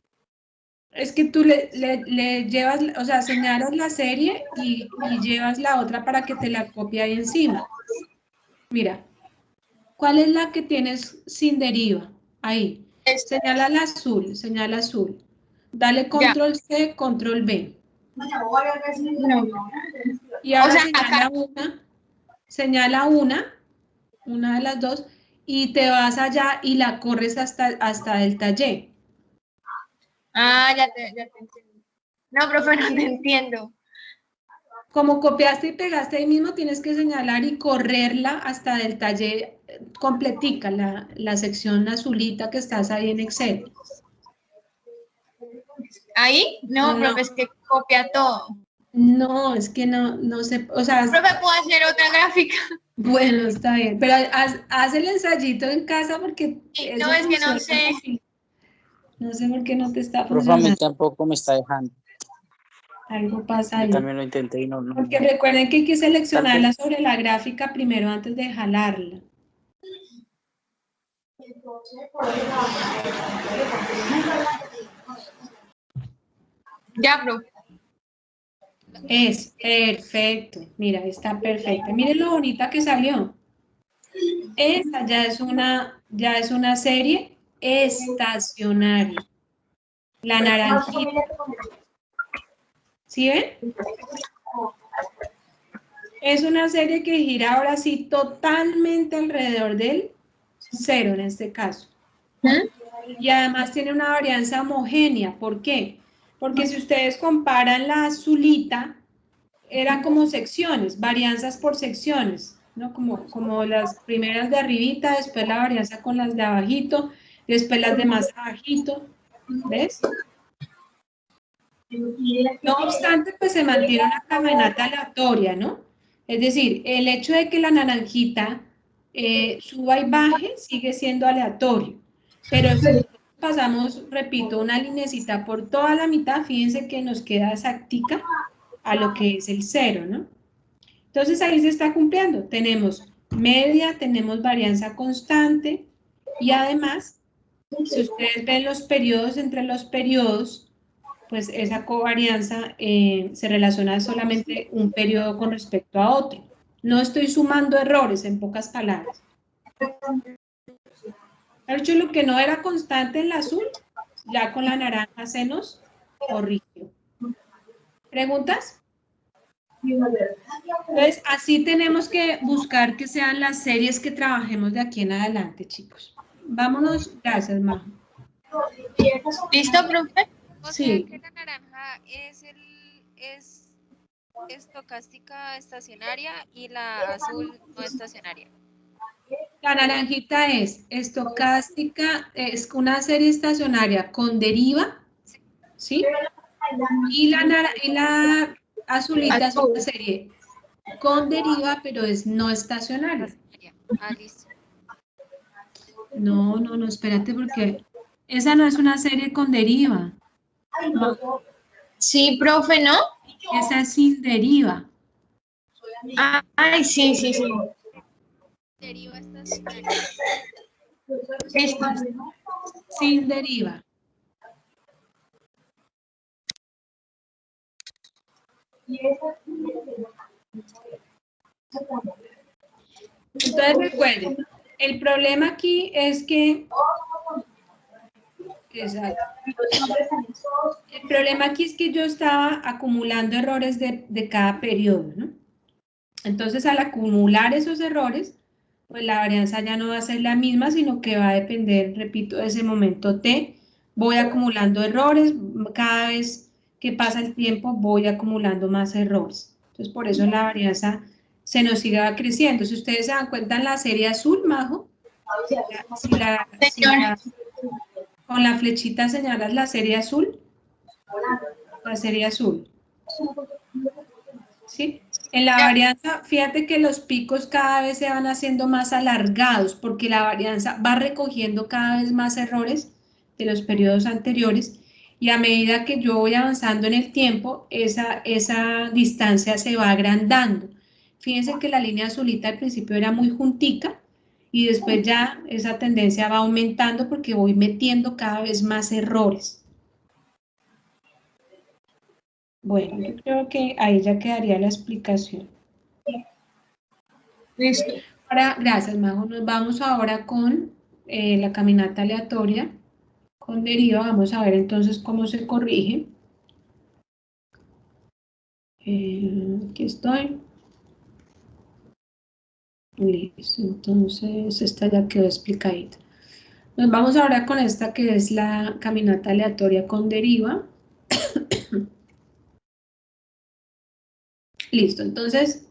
Es que tú le llevas, o sea, señalas la serie y llevas la otra para que te la copie ahí encima. Mira, ¿cuál es la que tienes sin deriva? Ahí. Señala la azul, señala azul. Dale control C, control B. Y ahora O sea, señala una de las dos, y te vas allá y la corres hasta el taller. Ah, ya te entiendo. No, profe, no te entiendo. Como copiaste y pegaste ahí mismo, tienes que señalar y correrla hasta el taller completica, la sección azulita que estás ahí en Excel. ¿Ahí? No, profe, es que copia todo. No, es que no sé, o sea... Profe, ¿puedo hacer otra gráfica? Bueno, está bien, pero haz el ensayito en casa porque eso No, es que no funciona sé. así. No sé por qué no te está Profe, a mí funcionando. tampoco me está dejando. Algo pasa ahí. Yo también lo intenté y no. Porque recuerden que hay que seleccionarla sobre la gráfica primero antes de jalarla. Ya, profe. Es perfecto. Mira, está perfecta. Miren lo bonita que salió. Esta ya es una serie estacionaria. La naranjita. ¿Sí ven? Es una serie que gira ahora sí totalmente alrededor del 0 en este caso. Y además tiene una varianza homogénea. ¿Por qué? Porque si ustedes comparan la azulita, era como secciones, varianzas por secciones, ¿no? Como las primeras de arribita, después la varianza con las de abajito, después las de más abajito, ¿ves? No obstante, pues se mantiene una caminata aleatoria, ¿no? Es decir, el hecho de que la naranjita suba y baje sigue siendo aleatorio, pero si pasamos, repito, una linecita por toda la mitad, fíjense que nos queda exactica a lo que es el 0, ¿no? Entonces ahí se está cumpliendo. Tenemos media, tenemos varianza constante y además, si ustedes ven los periodos entre los periodos, pues esa covarianza se relaciona solamente un periodo con respecto a otro. No estoy sumando errores, en pocas palabras. De hecho, lo que no era constante en la azul, ya con la naranja se nos corrigió. ¿Preguntas? Entonces, así tenemos que buscar que sean las series que trabajemos de aquí en adelante, chicos. Vámonos. Gracias, Majo. ¿Listo, profe? O Sí. sea que la naranja es estocástica estacionaria y la azul no estacionaria. La naranjita es estocástica, es una serie estacionaria con deriva, ¿sí? Y la azulita es una serie con deriva, pero es no estacionaria. Ah, listo. No, espérate, porque esa no es una serie con deriva. No, Sí, profe, ¿no? esa es sin deriva. Ay, sí. Deriva estacionaria. Listo. Sin deriva. Entonces recuerden, el problema aquí es que Exacto. El problema aquí es que yo estaba acumulando errores de cada periodo, ¿no? Entonces, al acumular esos errores, pues la varianza ya no va a ser la misma, sino que va a depender, repito, de ese momento T. Voy acumulando errores, cada vez que pasa el tiempo voy acumulando más errores. Entonces, por eso la varianza se nos sigue creciendo. Si ustedes se dan cuenta en la serie azul, Majo, con la flechita señalas la serie azul, ¿sí? En la varianza, fíjate que los picos cada vez se van haciendo más alargados porque la varianza va recogiendo cada vez más errores de los periodos anteriores y a medida que yo voy avanzando en el tiempo, esa distancia se va agrandando. Fíjense que la línea azulita al principio era muy juntica y después ya esa tendencia va aumentando porque voy metiendo cada vez más errores. Bueno, yo creo que ahí ya quedaría la explicación. Listo. Ahora, gracias, Majo. Nos vamos ahora con la caminata aleatoria con deriva. Vamos a ver entonces cómo se corrige. Aquí estoy. Listo, entonces esta ya quedó explicadita. Nos vamos ahora con esta que es la caminata aleatoria con deriva. Listo, entonces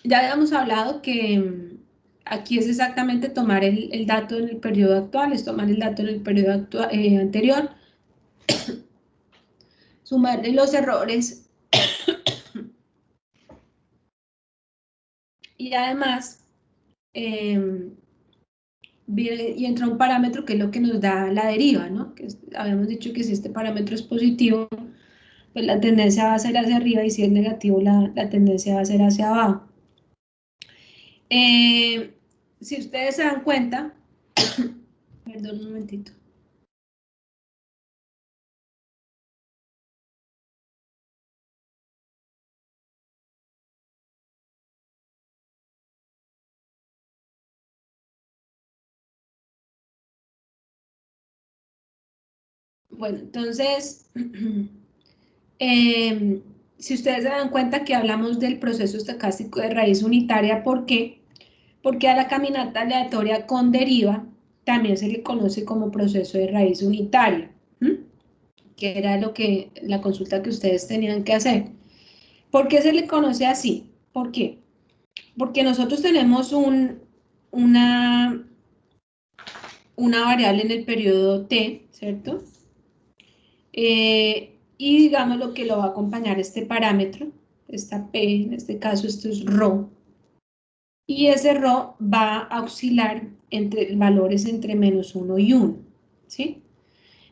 ya habíamos hablado que aquí es exactamente tomar el dato en el periodo actual, es tomar el dato en el periodo anterior, sumarle los errores y además y entra un parámetro que es lo que nos da la deriva, ¿no? Habíamos dicho que si este parámetro es positivo, pues la tendencia va a ser hacia arriba y si es negativo, la tendencia va a ser hacia abajo. Si ustedes se dan cuenta, perdón un momentito. Bueno, entonces, si ustedes se dan cuenta que hablamos del proceso estocástico de raíz unitaria, ¿por qué? Porque a la caminata aleatoria con deriva también se le conoce como proceso de raíz unitaria, que era la consulta que ustedes tenían que hacer. ¿Por qué se le conoce así? ¿Por qué? Porque nosotros tenemos una variable en el periodo T, ¿cierto? Y digamos lo que lo va a acompañar este parámetro, esta P, en este caso esto es ρ, y ese ρ va a oscilar entre valores entre -1 y 1, ¿sí?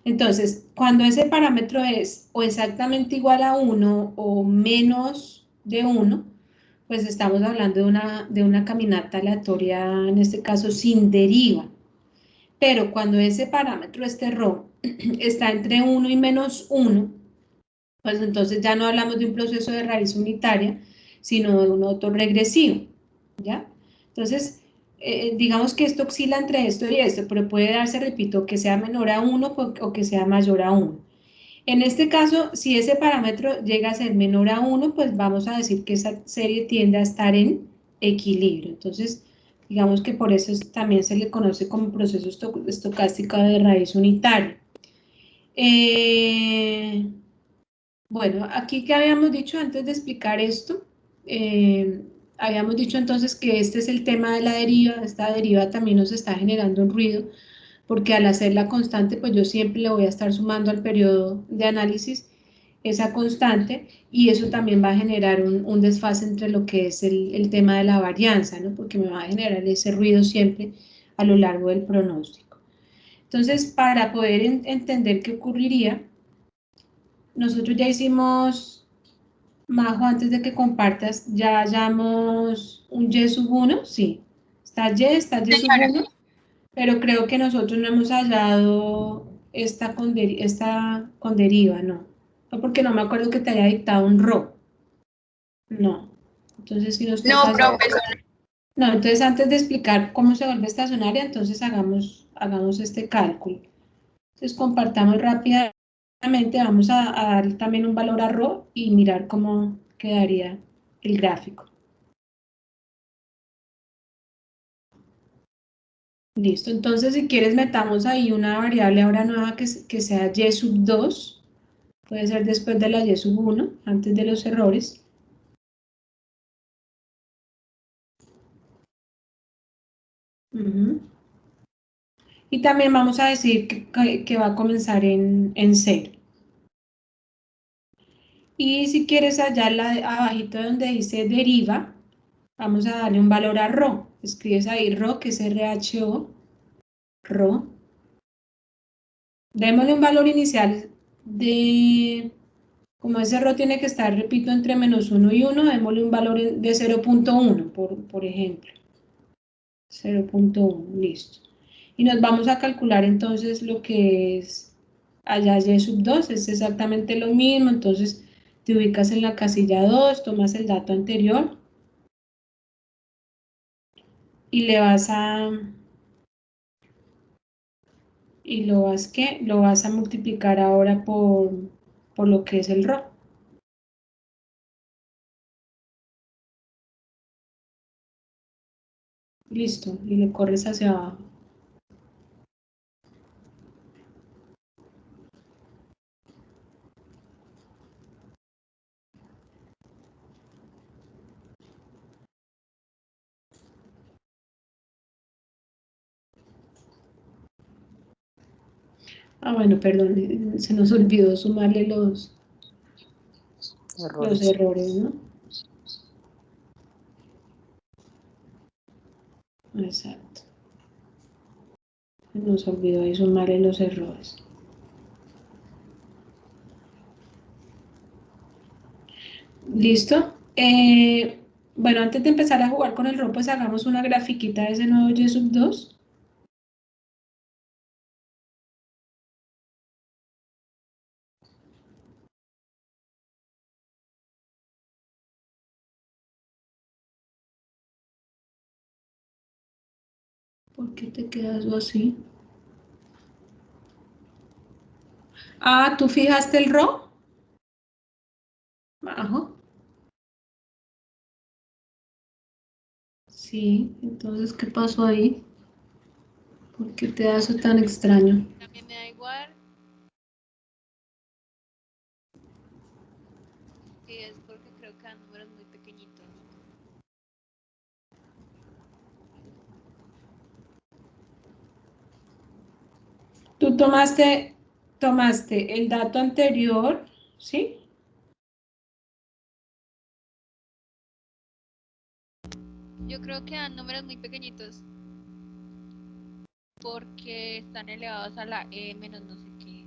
Entonces, cuando ese parámetro es o exactamente igual a 1 o menos de 1, pues estamos hablando de una caminata aleatoria, en este caso sin deriva. Pero cuando ese parámetro, este ρ, está entre 1 y -1, pues entonces ya no hablamos de un proceso de raíz unitaria, sino de un autorregresivo, ¿ya? Entonces, digamos que esto oscila entre esto y esto, pero puede darse, repito, que sea menor a 1 o que sea mayor a 1. En este caso, si ese parámetro llega a ser menor a 1, pues vamos a decir que esa serie tiende a estar en equilibrio. Entonces, digamos que por eso también se le conoce como proceso estocástico de raíz unitaria. Bueno, aquí que habíamos dicho antes de explicar esto, habíamos dicho entonces que este es el tema de la deriva. Esta deriva también nos está generando un ruido, porque al hacerla constante, pues yo siempre le voy a estar sumando al periodo de análisis esa constante, y eso también va a generar un desfase entre lo que es el tema de la varianza, ¿no? Porque me va a generar ese ruido siempre a lo largo del pronóstico. Entonces, para poder entender qué ocurriría, nosotros ya hicimos, Majo, antes de que compartas, ya hallamos un y sub 1, sí, está y sub 1, pero creo que nosotros no hemos hallado esta con deriva, no. No, porque no me acuerdo que te haya dictado un ρ. No. Entonces, si nos toca... No, profesor. No, entonces antes de explicar cómo se vuelve estacionaria, entonces hagamos este cálculo. Entonces compartamos rápidamente, vamos a dar también un valor a ρ y mirar cómo quedaría el gráfico. Listo, entonces si quieres metamos ahí una variable ahora nueva que sea y sub 2, puede ser después de la y sub 1, antes de los errores. Y también vamos a decir que va a comenzar en 0. Y si quieres allá abajito donde dice deriva, vamos a darle un valor a ρ. Escribes ahí ρ, que es RHO, ρ. Démosle un valor inicial de, como ese ρ tiene que estar, repito, entre -1 y 1, démosle un valor de 0.1, por ejemplo. 0.1, listo. Y nos vamos a calcular entonces lo que es allá y sub 2, es exactamente lo mismo, entonces te ubicas en la casilla 2, tomas el dato anterior y le vas a, y lo vas a multiplicar ahora por lo que es el ρ. Listo, y le corres hacia abajo. Ah, bueno, perdón, se nos olvidó sumarle los errores, ¿no? Exacto. Se nos olvidó ahí sumarle los errores. ¿Listo? Bueno, antes de empezar a jugar con el RO, pues hagamos una grafiquita de ese nuevo y sub 2. ¿Por qué te quedas así? Ah, ¿tú fijaste el RO? Abajo. Sí, entonces, ¿qué pasó ahí? ¿Por qué te da eso tan extraño? También me da igual. Sí, es porque creo que dan números muy pequeñitos. Tú tomaste el dato anterior, ¿sí? Yo creo que dan números muy pequeñitos. Porque están elevados a la e menos no sé qué.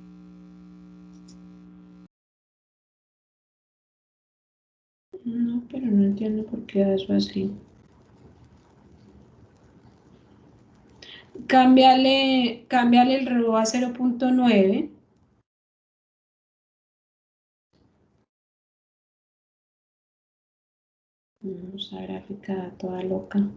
No, pero no entiendo por qué da eso así. Cámbiale el RO a 0.9. Esa gráfica toda loca.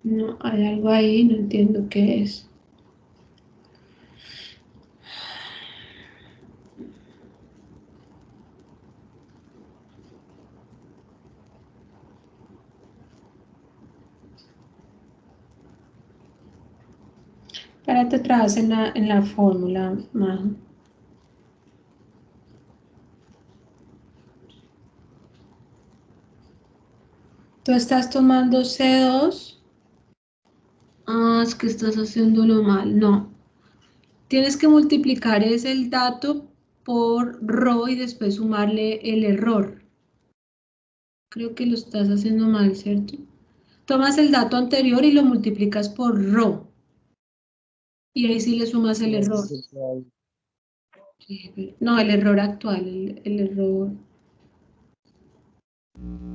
No, hay algo ahí, no entiendo qué es. Párate atrás en la fórmula, Majo. Tú estás tomando C2. Ah, es que estás haciéndolo mal. No. Tienes que multiplicar el dato por ρ y después sumarle el error. Creo que lo estás haciendo mal, ¿cierto? Tomas el dato anterior y lo multiplicas por ρ. Y ahí sí le sumas el error. No, el error actual, el error.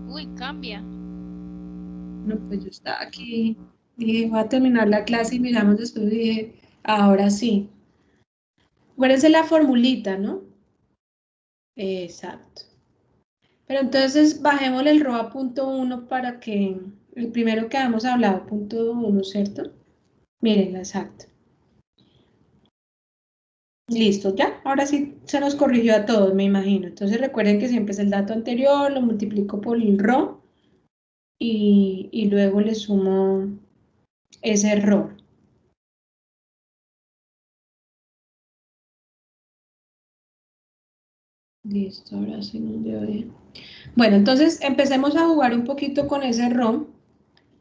Uy, cambia. No, pues yo estaba aquí, dije, voy a terminar la clase y miramos después y dije, ahora sí. Acuérdense la formulita, ¿no? Exacto. Pero entonces bajémosle el ROA punto 1 para que el primero que habíamos hablado, punto 1, ¿cierto? Miren, exacto. Listo, ya. Ahora sí se nos corrigió a todos, me imagino. Entonces recuerden que siempre es el dato anterior, lo multiplico por el RO y luego le sumo ese error. Listo, ahora sí nos dio bien. Bueno, entonces empecemos a jugar un poquito con ese ROM.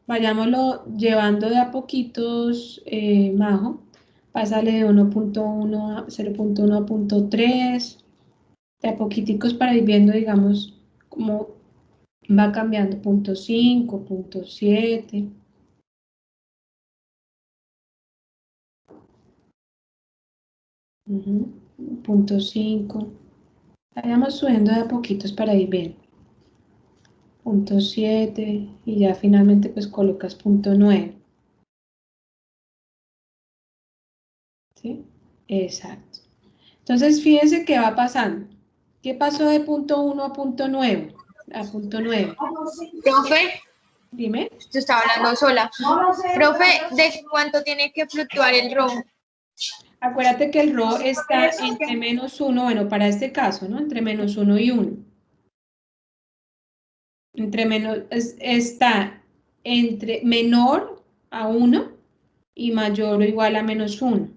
Vayámoslo llevando de a poquitos, Majo. Pásale de 1.1 a 0.1 a 0.3. De a poquiticos para ir viendo, digamos, cómo va cambiando. 0.5, 0.7. Uh 0.5. Vayamos subiendo de a poquitos para ir viendo. 0.7 y ya finalmente pues colocas 0.9. ¿Sí? Exacto. Entonces, fíjense qué va pasando. ¿Qué pasó de 0.1 a 0.9? A 0.9. Profe, Dime. yo estaba hablando sola. Profe, ¿de cuánto tiene que fluctuar el ROM? Acuérdate que el RO está entre -1, bueno, para este caso, ¿no? Entre -1 y 1. Está entre menor a 1 y mayor o igual a -1.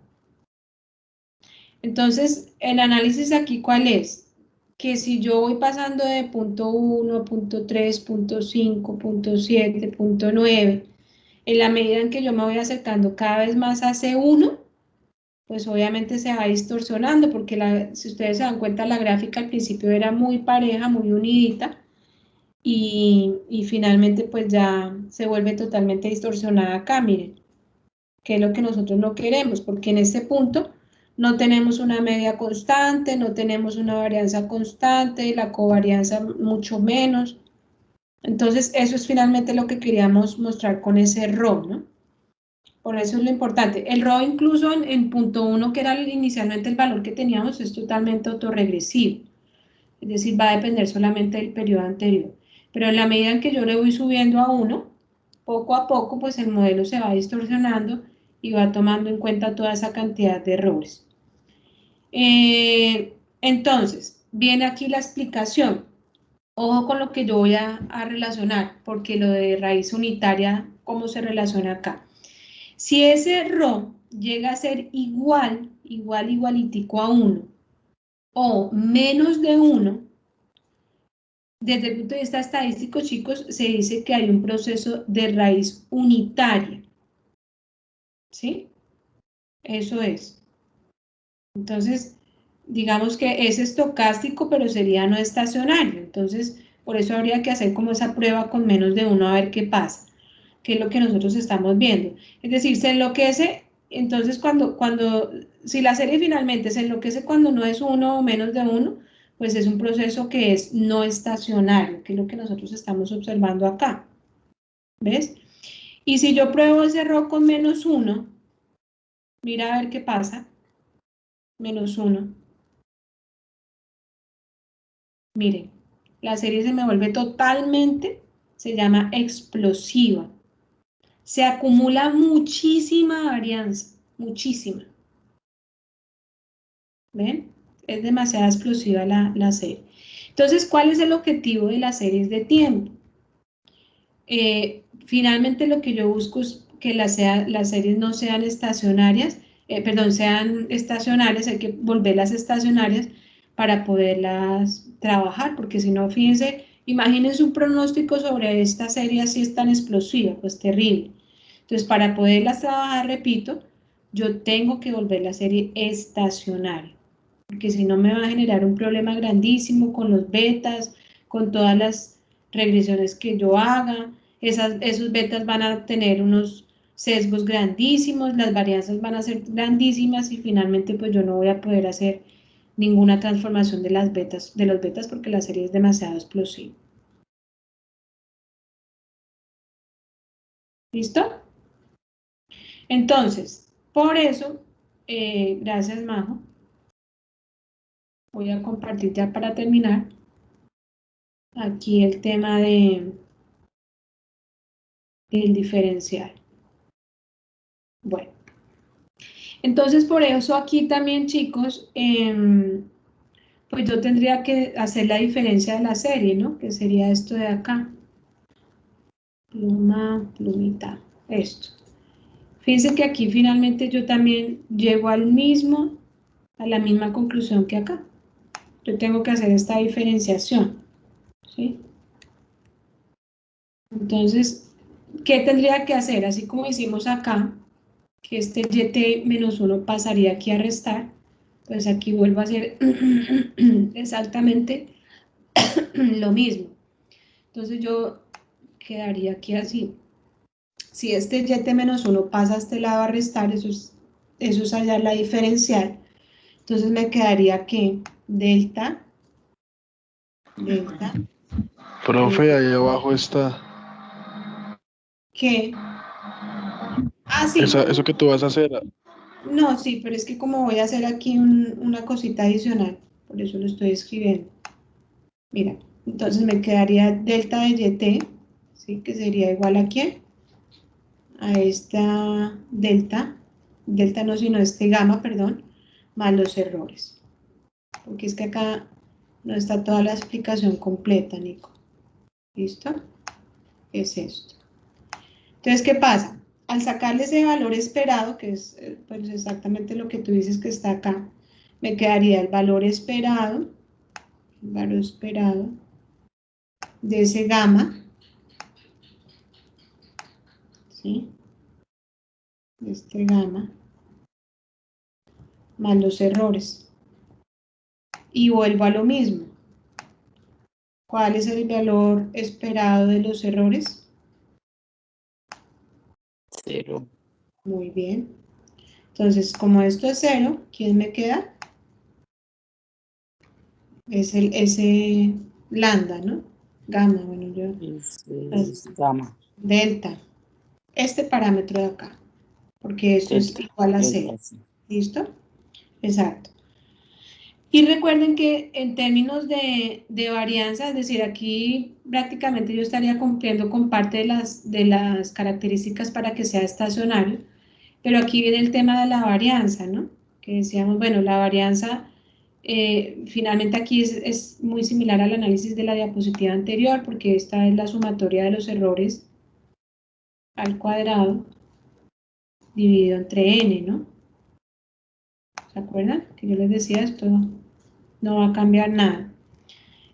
Entonces, el análisis aquí, ¿cuál es? Que si yo voy pasando de 0.1, 0.3, 0.5, 0.7, 0.9, en la medida en que yo me voy acercando cada vez más a C1, pues obviamente se va distorsionando, porque si ustedes se dan cuenta, la gráfica al principio era muy pareja, muy unidita, y finalmente pues ya se vuelve totalmente distorsionada acá, miren, que es lo que nosotros no queremos, porque en este punto no tenemos una media constante, no tenemos una varianza constante, la covarianza mucho menos. Entonces, eso es finalmente lo que queríamos mostrar con ese RO, ¿no? Por eso es lo importante. El RO incluso en punto 1, que era inicialmente el valor que teníamos, es totalmente autorregresivo. Es decir, va a depender solamente del periodo anterior. Pero en la medida en que yo le voy subiendo a 1, poco a poco, pues el modelo se va distorsionando y va tomando en cuenta toda esa cantidad de errores. Entonces, viene aquí la explicación. Ojo con lo que yo voy a relacionar, porque lo de raíz unitaria, ¿cómo se relaciona acá? Si ese RO llega a ser igualitico a 1, o menos de 1, desde el punto de vista estadístico, chicos, se dice que hay un proceso de raíz unitaria. ¿Sí? Eso es. Entonces, digamos que es estocástico, pero sería no estacionario. Entonces, por eso habría que hacer como esa prueba con menos de 1 a ver qué pasa, que es lo que nosotros estamos viendo. Es decir, se enloquece, entonces si la serie finalmente se enloquece cuando no es 1 o menos de 1, pues es un proceso que es no estacionario, que es lo que nosotros estamos observando acá. ¿Ves? Y si yo pruebo ese RO con -1, mira a ver qué pasa. -1. Miren, la serie se me vuelve totalmente, se llama explosiva. Se acumula muchísima varianza, muchísima. ¿Ven? Es demasiado explosiva la serie. Entonces, ¿cuál es el objetivo de las series de tiempo? Finalmente lo que yo busco es que las series no sean estacionarias, sean estacionarias, hay que volverlas estacionarias para poderlas trabajar, porque si no, fíjense, imagínense un pronóstico sobre esta serie así es tan explosiva, pues terrible. Entonces, para poderlas trabajar, repito, yo tengo que volver la serie estacionaria, porque si no me va a generar un problema grandísimo con los betas, con todas las regresiones que yo haga. Esos betas van a tener unos sesgos grandísimos, las varianzas van a ser grandísimas y finalmente pues yo no voy a poder hacer ninguna transformación de los betas porque la serie es demasiado explosiva. ¿Listo? Entonces, por eso, gracias Majo, voy a compartir ya para terminar aquí el tema del diferencial. Bueno, entonces por eso aquí también, chicos, pues yo tendría que hacer la diferencia de la serie, ¿no? Que sería esto de acá. Pluma, plumita, esto. Fíjense que aquí finalmente yo también llego a la misma conclusión que acá. Yo tengo que hacer esta diferenciación, ¿sí? Entonces, ¿qué tendría que hacer? Así como hicimos acá, que este YT menos 1 pasaría aquí a restar, pues aquí vuelvo a hacer exactamente lo mismo. Entonces yo quedaría aquí así. Si este YT menos 1 pasa a este lado a restar, eso es allá la diferencial. Entonces me quedaría que delta. Profe, ahí abajo está. ¿Qué? Ah, sí. Eso que tú vas a hacer. No, sí, pero es que como voy a hacer aquí una cosita adicional, por eso lo estoy escribiendo. Mira, entonces me quedaría delta de YT, ¿sí? Que sería igual a ¿quién? A esta delta no, sino este gamma, perdón, más los errores. Porque es que acá no está toda la explicación completa, Nico. ¿Listo? Es esto. Entonces, ¿qué pasa? Al sacarle ese valor esperado, que es pues exactamente lo que tú dices que está acá, me quedaría el valor esperado de ese gamma, ¿sí? De este gamma, más los errores. Y vuelvo a lo mismo. ¿Cuál es el valor esperado de los errores? 0. Muy bien. Entonces, como esto es 0, ¿quién me queda? Es ese lambda, ¿no? Gamma, bueno, yo... Es gamma. Delta. Este parámetro de acá. Porque esto es igual a 0. ¿Listo? Exacto. Y recuerden que en términos de varianza, es decir, aquí prácticamente yo estaría cumpliendo con parte de las características para que sea estacionario, pero aquí viene el tema de la varianza, ¿no? Que decíamos, bueno, la varianza finalmente aquí es muy similar al análisis de la diapositiva anterior, porque esta es la sumatoria de los errores al cuadrado dividido entre n, ¿no? ¿Se acuerdan? Que yo les decía esto no va a cambiar nada.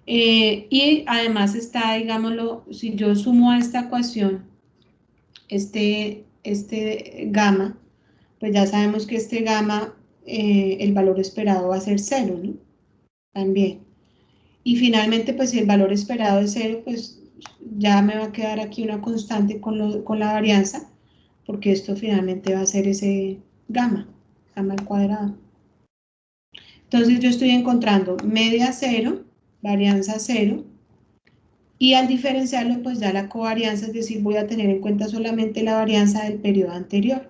Y además está, digámoslo, si yo sumo a esta ecuación este gamma, pues ya sabemos que este gamma, el valor esperado va a ser 0, ¿no? También. Y finalmente, pues si el valor esperado es 0, pues ya me va a quedar aquí una constante con la varianza, porque esto finalmente va a ser ese gamma al cuadrado. Entonces yo estoy encontrando media 0, varianza 0, y al diferenciarlo pues ya la covarianza, es decir, voy a tener en cuenta solamente la varianza del periodo anterior.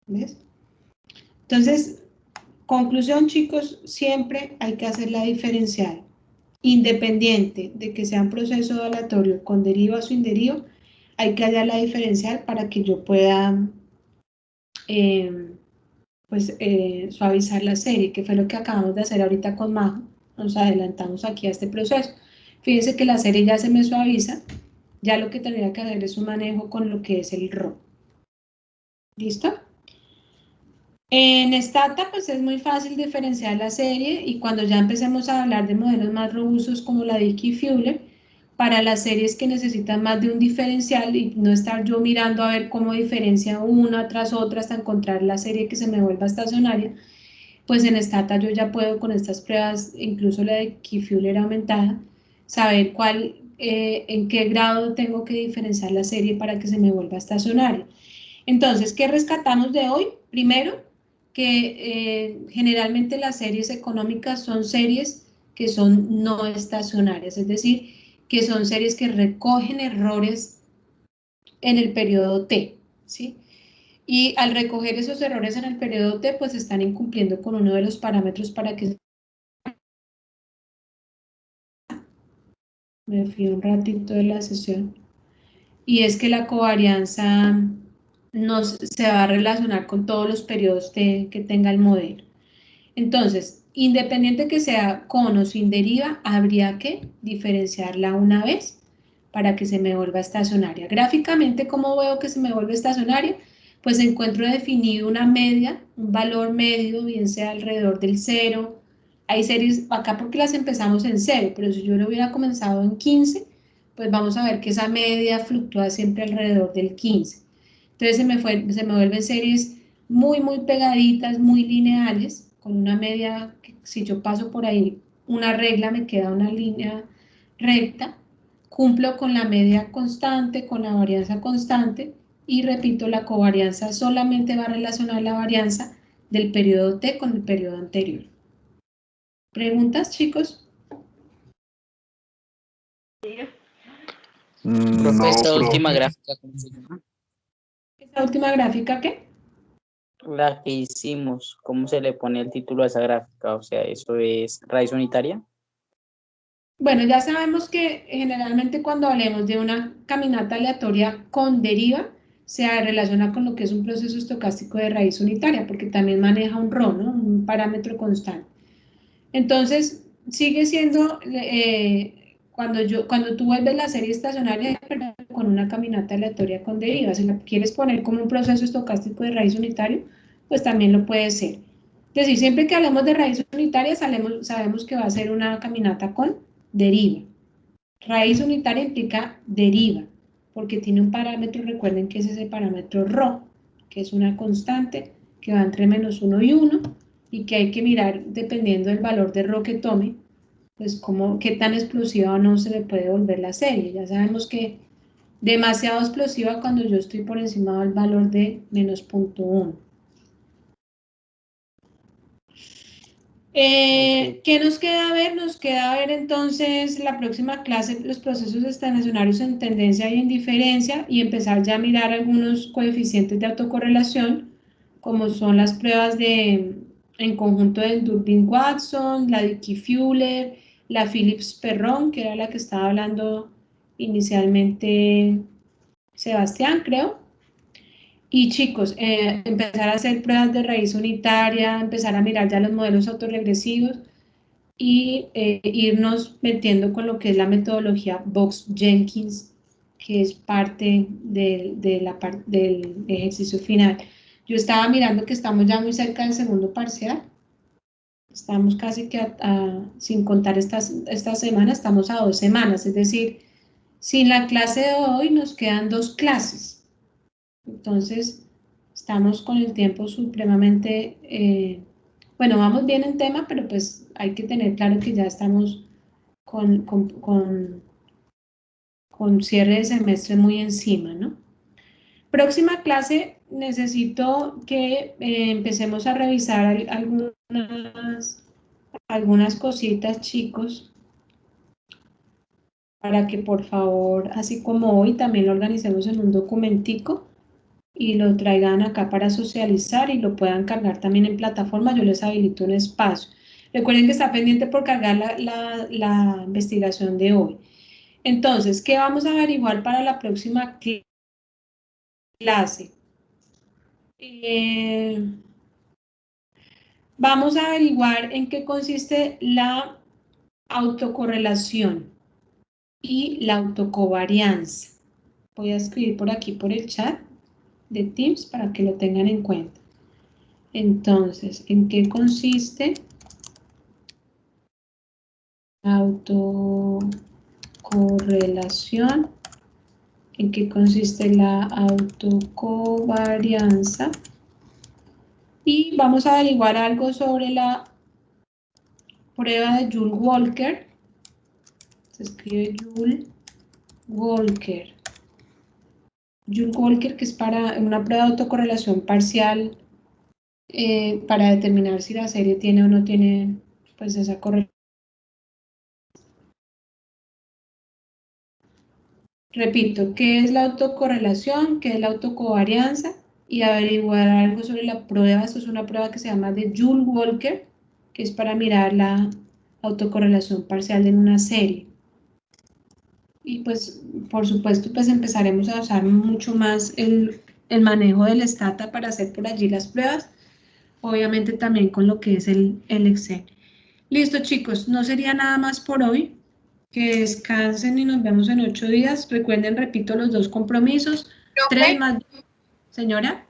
¿Ves? Entonces, conclusión chicos, siempre hay que hacer la diferencial, independiente de que sea un proceso aleatorio con deriva o sin deriva, hay que hallar la diferencial para que yo pueda suavizar la serie, que fue lo que acabamos de hacer ahorita con Majo. Nos adelantamos aquí a este proceso. Fíjense que la serie ya se me suaviza, ya lo que tendría que hacer es un manejo con lo que es el RO. ¿Listo? En Stata pues es muy fácil diferenciar la serie y cuando ya empecemos a hablar de modelos más robustos como la de Dickey-Fuller, para las series que necesitan más de un diferencial y no estar yo mirando a ver cómo diferencia una tras otra hasta encontrar la serie que se me vuelva estacionaria, pues en Stata yo ya puedo con estas pruebas, incluso la de Dickey-Fuller aumentada, saber en qué grado tengo que diferenciar la serie para que se me vuelva estacionaria. Entonces, ¿qué rescatamos de hoy? Primero, que generalmente las series económicas son series que son no estacionarias, es decir, que son series que recogen errores en el periodo T, ¿sí? Y al recoger esos errores en el periodo T, pues están incumpliendo con uno de los parámetros para que... Me fui un ratito de la sesión. Y es que la covarianza se va a relacionar con todos los periodos T que tenga el modelo. Entonces, independiente que sea con o sin deriva, habría que diferenciarla una vez para que se me vuelva estacionaria. Gráficamente, ¿cómo veo que se me vuelve estacionaria? Pues encuentro definido una media, un valor medio, bien sea alrededor del 0. Hay series acá porque las empezamos en 0, pero si yo lo hubiera comenzado en 15, pues vamos a ver que esa media fluctúa siempre alrededor del 15. Entonces se me vuelven series muy, muy pegaditas, muy lineales, con una media, que si yo paso por ahí una regla, me queda una línea recta, cumplo con la media constante, con la varianza constante, y repito, la covarianza solamente va a relacionar la varianza del periodo T con el periodo anterior. ¿Preguntas, chicos? Profe, No, esta última profe. gráfica, ¿cómo se llama? ¿Esta última gráfica qué? La que hicimos, ¿cómo se le pone el título a esa gráfica? O sea, ¿eso es raíz unitaria? Bueno, ya sabemos que generalmente cuando hablemos de una caminata aleatoria con deriva, se relaciona con lo que es un proceso estocástico de raíz unitaria, porque también maneja un ρ, ¿no? Un parámetro constante. Entonces, sigue siendo, cuando tú vuelves la serie estacionaria con una caminata aleatoria con deriva, si la quieres poner como un proceso estocástico de raíz unitario, pues también lo puede ser. Es decir, siempre que hablemos de raíz unitaria, sabemos que va a ser una caminata con deriva. Raíz unitaria implica deriva, porque tiene un parámetro, recuerden que es ese parámetro ρ, que es una constante que va entre -1 y 1, y que hay que mirar, dependiendo del valor de ρ que tome, pues qué tan explosiva o no se le puede volver la serie. Ya sabemos que demasiado explosiva cuando yo estoy por encima del valor de -0.1. ¿Qué nos queda ver? Nos queda ver entonces la próxima clase, los procesos estacionarios en tendencia y en diferencia, y empezar ya a mirar algunos coeficientes de autocorrelación, como son las pruebas en conjunto del Durbin-Watson, la de Dickey-Fuller, la Phillips-Perron, que era la que estaba hablando inicialmente Sebastián, creo. Y chicos, empezar a hacer pruebas de raíz unitaria, empezar a mirar ya los modelos autorregresivos y irnos metiendo con lo que es la metodología Box-Jenkins, que es parte del ejercicio final. Yo estaba mirando que estamos ya muy cerca del segundo parcial. Estamos casi que sin contar esta semana, estamos a 2 semanas, es decir, sin la clase de hoy nos quedan 2 clases. Entonces, estamos con el tiempo supremamente, bueno, vamos bien en tema, pero pues hay que tener claro que ya estamos con cierre de semestre muy encima, ¿no? Próxima clase, necesito que empecemos a revisar algunas cositas, chicos, para que por favor, así como hoy, también lo organicemos en un documentico y lo traigan acá para socializar y lo puedan cargar también en plataforma. Yo les habilito un espacio. Recuerden que está pendiente por cargar la investigación de hoy. Entonces, ¿qué vamos a averiguar para la próxima clase? Vamos a averiguar en qué consiste la autocorrelación y la autocovarianza. Voy a escribir por aquí por el chat de Teams para que lo tengan en cuenta. Entonces, ¿en qué consiste la autocorrelación? ¿En qué consiste la autocovarianza? Y vamos a averiguar algo sobre la prueba de Joule-Walker. Se escribe Joule-Walker. Jules Walker, que es para una prueba de autocorrelación parcial para determinar si la serie tiene o no tiene pues esa correlación. Repito, ¿qué es la autocorrelación? ¿Qué es la autocovarianza? Y averiguar algo sobre la prueba. Esto es una prueba que se llama de Jules Walker, que es para mirar la autocorrelación parcial en una serie. Y pues, por supuesto, pues empezaremos a usar mucho más el manejo del Stata para hacer por allí las pruebas. Obviamente también con lo que es el Excel. Listo, chicos, no sería nada más por hoy. Que descansen y nos vemos en 8 días. Recuerden, repito, los 2 compromisos. Profe, 3 más... Señora.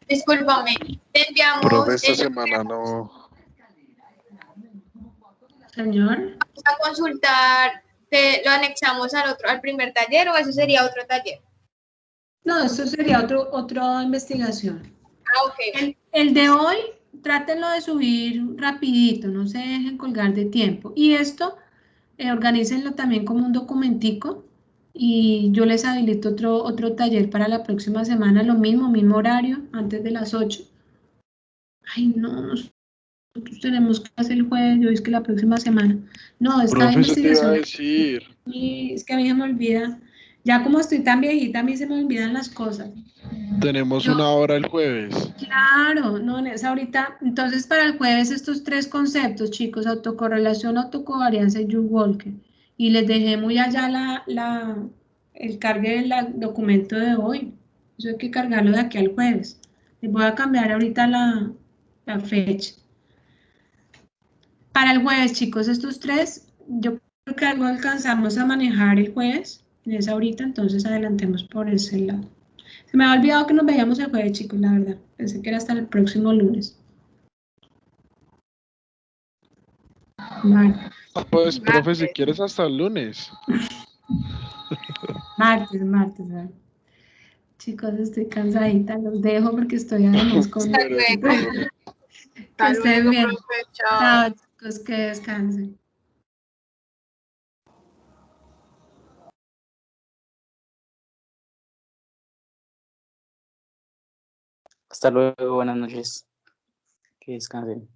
discúlpame, te enviamos Profe, esta semana no. Señor. Vamos a consultar, lo anexamos al primer taller o eso sería otro taller. No, eso sería otra investigación. Ah, ok. El de hoy, trátenlo de subir rapidito, no se dejen colgar de tiempo. Y esto, organícenlo también como un documentico y yo les habilito otro taller para la próxima semana, lo mismo horario, antes de las 8. Ay, no, nosotros tenemos clase el jueves, yo es que la próxima semana. No, esta Profe, eso te iba a investigación, decir. y es que a mí se me olvida. Ya como estoy tan viejita, a mí se me olvidan las cosas. Tenemos Yo- 1 hora el jueves. Claro, no, es ahorita. Entonces, para el jueves, estos 3 conceptos, chicos: autocorrelación, autocovarianza y Jules Walker. Y les dejé muy allá el cargue del documento de hoy. Eso hay que cargarlo de aquí al jueves. Les voy a cambiar ahorita la fecha. Para el jueves, chicos, estos 3, yo creo que algo alcanzamos a manejar el jueves, en esa ahorita, entonces adelantemos por ese lado. Se me había olvidado que nos veíamos el jueves, chicos, la verdad. Pensé que era hasta el próximo lunes. Pues, profe, si quieres hasta el lunes. Martes. Chicos, estoy cansadita, los dejo porque estoy además con... Bueno, sí, profe. Que estén bien. Profe, chao. Chao, chicos, que descansen. Hasta luego, buenas noches. Que descansen.